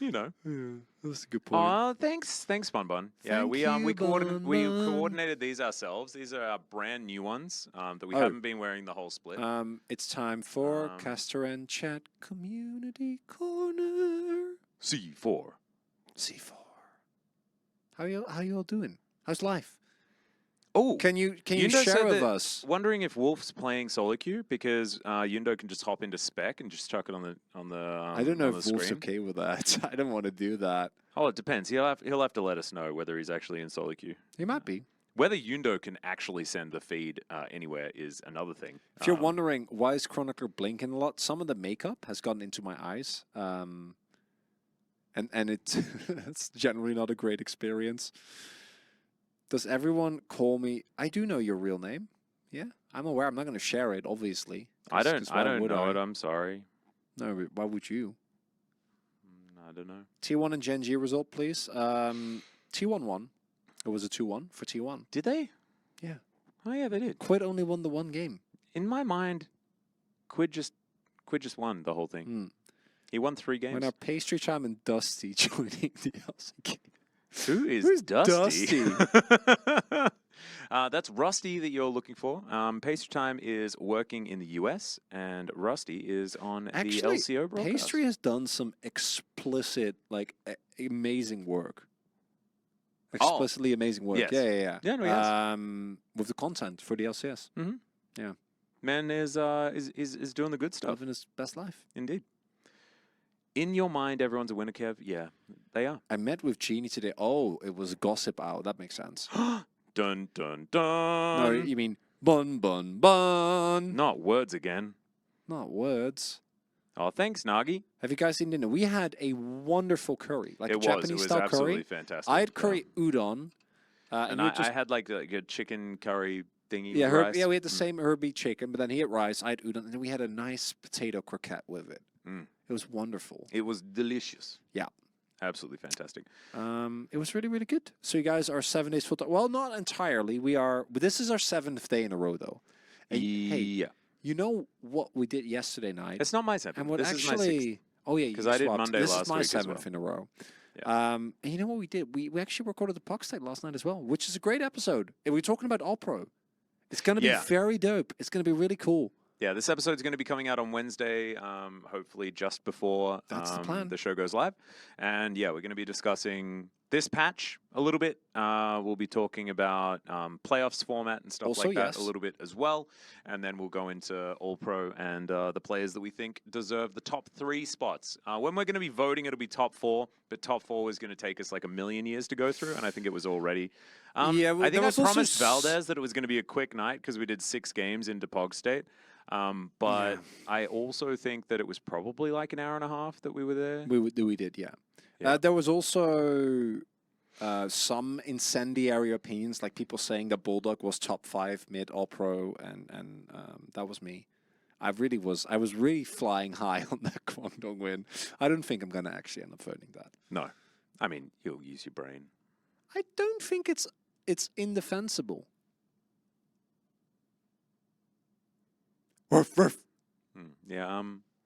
You know. Yeah, that's a good point. Oh, thanks, Bun Bun. Yeah, Thank we you, coordinated these ourselves. These are our brand new ones that we haven't been wearing the whole split. It's time for Caster and Chat Community Corner. C4. C4. How you all doing? How's life? Oh, can you Yundo share said with that- us? Wondering if Wolf's playing solo queue because Yundo can just hop into spec and just chuck it on the. I don't know on if the Wolf's screen. okay with that. I don't want to do that. Oh, it depends. He'll have to let us know whether he's actually in solo queue. He might be. Whether Yundo can actually send the feed anywhere is another thing. If you're wondering why is Chronicler blinking a lot, some of the makeup has gotten into my eyes, and it's generally not a great experience. Does everyone call me? I do know your real name. Yeah, I'm aware. I'm not going to share it, obviously. I don't know it. I'm sorry. No, but why would you? I don't know. T1 and Gen.G result, please. T1 won. It was a 2-1 for T1. Did they? Yeah. Oh yeah, they did. Quid only won the one game. In my mind, Quid just won the whole thing. He won 3 games. When are Pastry Time and Dusty joining the LCK? Who's Dusty? That's Rusty that you're looking for. Pastry Time is working in the US, and Rusty is on the LCO broadcast. Pastry has done some explicit, amazing work. Explicitly amazing work. Yes. Yeah. Yeah, no, yes. With the content for the LCS. Mm-hmm. Yeah. Man is doing the good stuff. Living his best life. Indeed. In your mind, everyone's a winner, Kev? Yeah, they are. I met with Genie today. Oh, it was gossip hour. That makes sense. Dun, dun, dun. No, you mean bun, bun, bun. Not words again. Not words. Oh, thanks, Nagi. Have you guys seen dinner? We had a wonderful curry, like a Japanese-style absolutely curry. fantastic. I had curry udon. And I had like a chicken curry thingy. Yeah, with rice. we had the same herby chicken, but then he had rice, I had udon, and then we had a nice potato croquette with it. It was wonderful. It was delicious. Yeah. Absolutely fantastic. It was really, really good. So you guys are 7 days full time. Well, not entirely. But this is our 7th day in a row, though. And, hey, you know what we did yesterday night? It's not my 7th. And what this actually, is my 6th. Oh yeah, because I did Monday this last is my week as 7th in a row. Yeah. And you know what we did? We actually recorded the Puck State last night as well, which is a great episode. And we were talking about All Pro. It's going to be very dope. It's going to be really cool. Yeah, this episode is going to be coming out on Wednesday, hopefully just before the show goes live. And yeah, we're going to be discussing this patch a little bit. We'll be talking about playoffs format and stuff Also, like that a little bit as well. And then we'll go into All-Pro and the players that we think deserve the top 3 spots. When we're going to be voting, it'll be top 4, but top 4 is going to take us like a million years to go through, and I think it was already. Yeah, well, I think I promised Valdez that it was going to be a quick night because we did 6 games into Pog State. But I also think that it was probably like an hour and a half that we were there. We did, yeah. There was also some incendiary opinions, like people saying that Bulldog was top 5 mid All-Pro, and that was me. I was really flying high on that Guangdong win. I don't think I'm going to actually end up voting that. No. I mean, you'll use your brain. I don't think it's indefensible. Ruff, ruff. Yeah.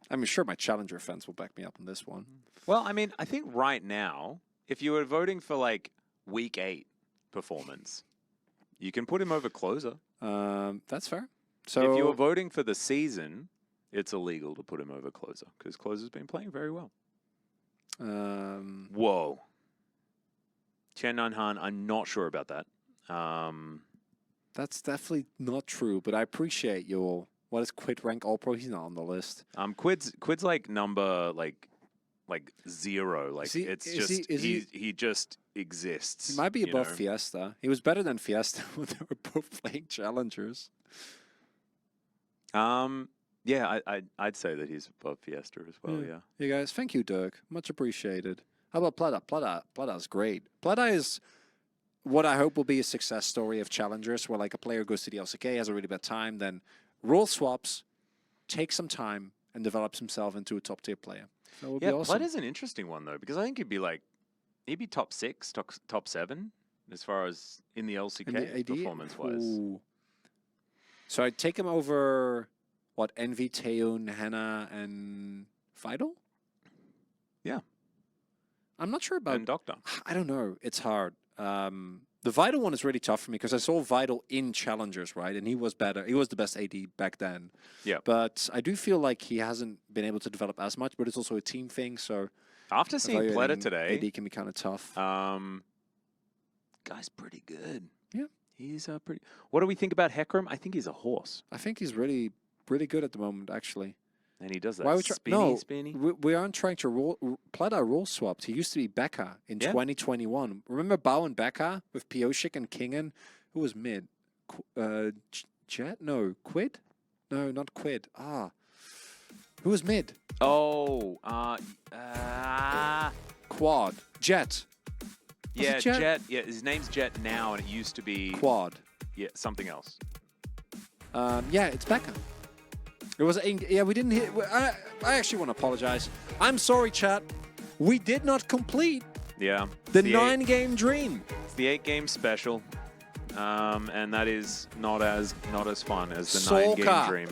I mean, sure, my challenger fans will back me up on this one. Well, I mean, I think right now, if you were voting for like week 8 performance, you can put him over Closer. That's fair. So if you were voting for the season, it's illegal to put him over Closer because Closer's been playing very well. Whoa. Chen Han, I'm not sure about that. That's definitely not true, but I appreciate your... What is Quid rank All-Pro? He's not on the list. Quid's like number like 0. Like he just exists. He might be above Fiesta. He was better than Fiesta when they were both playing challengers. Yeah, I'd say that he's above Fiesta as well. Yeah. Hey guys, thank you, Dirk. Much appreciated. How about Plata? Plata's great. Plata is what I hope will be a success story of challengers, where like a player goes to the LCK, has a really bad time, then role swaps, takes some time, and develops himself into a top-tier player. That would be awesome. Plata is an interesting one, though, because I think he'd be top 6, top 7, as far as in the LCK performance-wise. So I'd take him over, what, Envy, Taeun, Hannah, and Vital? Yeah. I'm not sure about... And Doctor. I don't know. It's hard. The Vital one is really tough for me because I saw Vital in Challengers, right? And he was better. He was the best AD back then. Yeah. But I do feel like he hasn't been able to develop as much, but it's also a team thing, so... After seeing Pleta today... AD can be kind of tough. Guy's pretty good. Yeah. He's pretty... What do we think about Hecarim? I think he's a horse. I think he's really good at the moment, actually. And he does that spinny. We aren't trying to roll... Pleta role swapped. He used to be Becca in 2021. Remember Bao and Becca with Pioshik and Kingen? Who was mid? Jet? No. Quid? No, not Quid. Who was mid? Oh. Quad. Jet. Yeah, Jet? Yeah, his name's Jet now, and it used to be... Quad. Yeah, something else. Yeah, it's Becca. It was, yeah, we didn't hit. I actually want to apologize. I'm sorry, chat. We did not complete the 9-game dream. It's the 8-game special, and that is not as fun as the 9-game dream.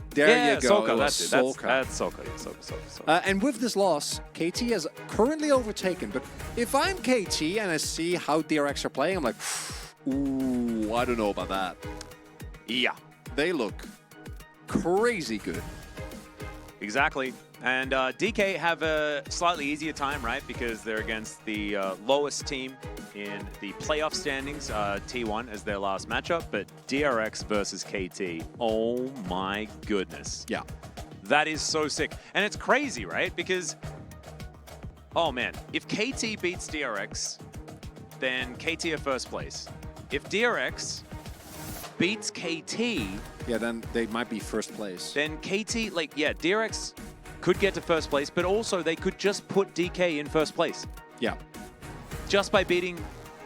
There you go. Solka, that's it. That's Solka. Solka. And with this loss, KT has currently overtaken. But if I'm KT and I see how DRX are playing, I'm like, ooh, I don't know about that. Yeah, they look crazy good. Exactly. And DK have a slightly easier time, right? Because they're against the lowest team in the playoff standings, T1 as their last matchup. But DRX versus KT, oh my goodness. Yeah. That is so sick. And it's crazy, right? Because, oh man, if KT beats DRX, then KT are first place. If DRX beats KT... Yeah, then they might be first place. Then KT, DRX could get to first place, but also they could just put DK in first place. Yeah. Just by beating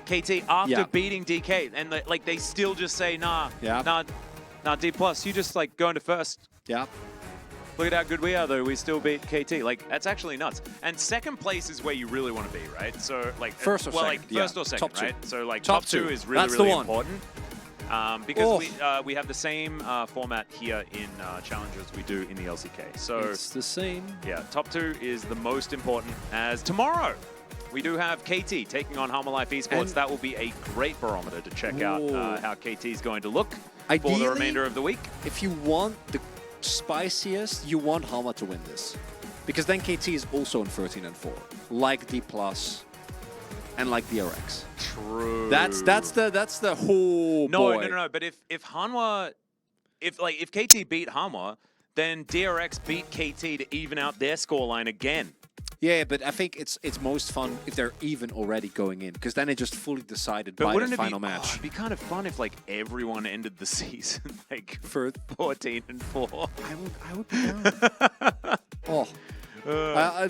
KT after beating DK. And they still just say, nah, D+, you just go into first. Yeah. Look at how good we are, though. We still beat KT. That's actually nuts. And second place is where you really want to be, right? So, first or second. First or second, top right? Two. So, top two is really important. Because we have the same format here in Challengers we do in the LCK. So it's the same. Yeah, top 2 is the most important as tomorrow. we do have KT taking on Harmer Life Esports. And that will be a great barometer to check out how KT is going to look for Ideally, the remainder of the week. if you want the spiciest, you want Hama to win this. Because then KT is also on 13-4, like D+, and like DRX. True. That's the whole boy. No. But if Hanwha, if KT beat Hanwha, then DRX beat KT to even out their scoreline again. Yeah, but I think it's most fun if they're even already going in, because then it just fully decided by the final match. It'd be kind of fun if like everyone ended the season like For 14-4. I would be down.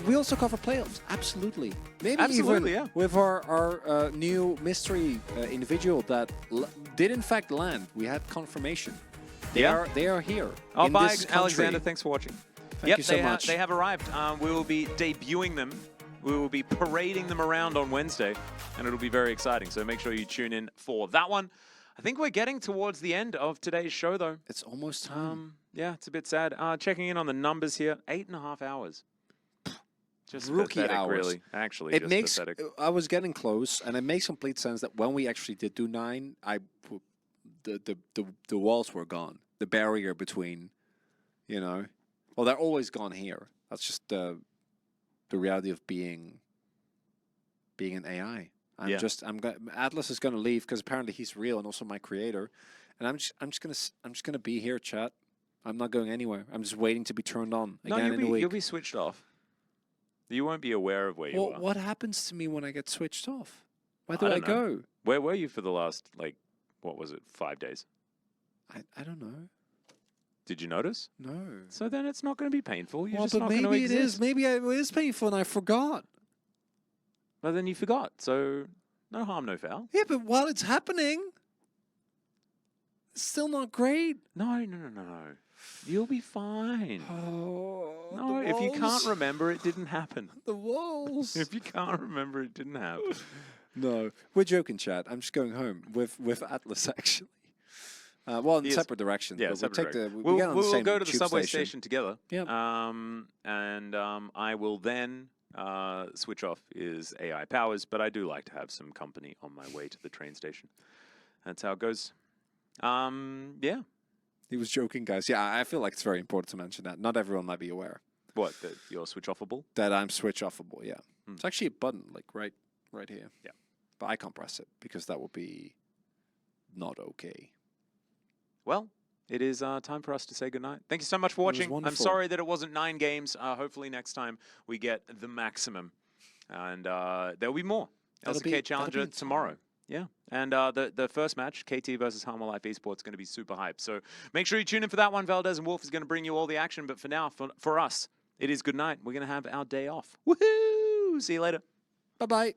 We also cover playoffs. Absolutely. Maybe Absolutely, even yeah. with our new mystery individual that did in fact land. We had confirmation. They are here. Oh, in bye, this country. Alexander. Thanks for watching. Thank you so much. They have arrived. We will be debuting them. We will be parading them around on Wednesday, and it'll be very exciting. So make sure you tune in for that one. I think we're getting towards the end of today's show, though. It's almost time. Yeah, it's a bit sad. Checking in on the numbers here, 8.5 hours. Just Rookie pathetic, hours. really. Actually, It just makes. pathetic. I was getting close, and it makes complete sense that when we actually did do 9, the walls were gone. The barrier between, well, they're always gone here. That's just the reality of being an AI. Atlas is gonna leave because apparently he's real and also my creator, and I'm just gonna be here, chat. I'm not going anywhere. I'm just waiting to be turned on again in a week. You'll be switched off. You won't be aware of where you are. What happens to me when I get switched off? Where do I don't know. go? Where were you for the last, what was it, 5 days? I don't know. Did you notice? No. So then it's not going to be painful. You're Well, just but not going to maybe it exist. is. Maybe it is painful and I forgot. Well, then you forgot. So no harm, no foul. Yeah, but while it's happening, it's still not great. No. You'll be fine. Oh, No, if you can't remember, it didn't happen. the walls. If you can't remember, it didn't happen. No, we're joking, chat. I'm just going home with Atlas actually. Well, in separate directions. Yeah, but separate we'll get on the same go to the tube subway station together. Yep. And I will then switch off his AI powers, but I do like to have some company on my way to the train station. That's how it goes. Yeah. He was joking, guys. Yeah, I feel like it's very important to mention that. Not everyone might be aware. What, that you're switch offable? That I'm switch offable, yeah. It's actually a button, like right here. Yeah. But I can't press it because that would be not okay. Well, it is time for us to say goodnight. Thank you so much for watching. I'm sorry that it wasn't 9 games. Hopefully next time we get the maximum. And there'll be more. LCK Challenger tomorrow. Yeah. And the first match, KT versus Harmer Life Esports, is going to be super hyped. So make sure you tune in for that one. Valdez and Wolf is going to bring you all the action. But for now, for us, it is good night. We're going to have our day off. Woohoo! See you later. Bye-bye.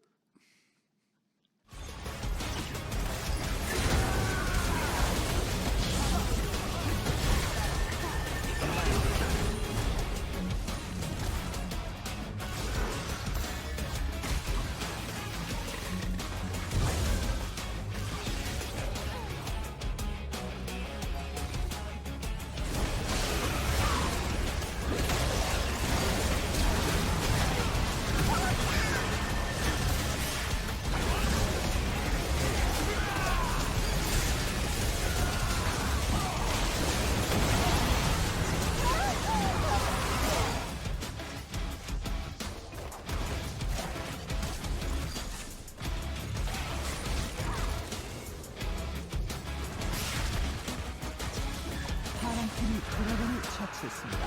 파란 팀이 드래곤을 처치했습니다.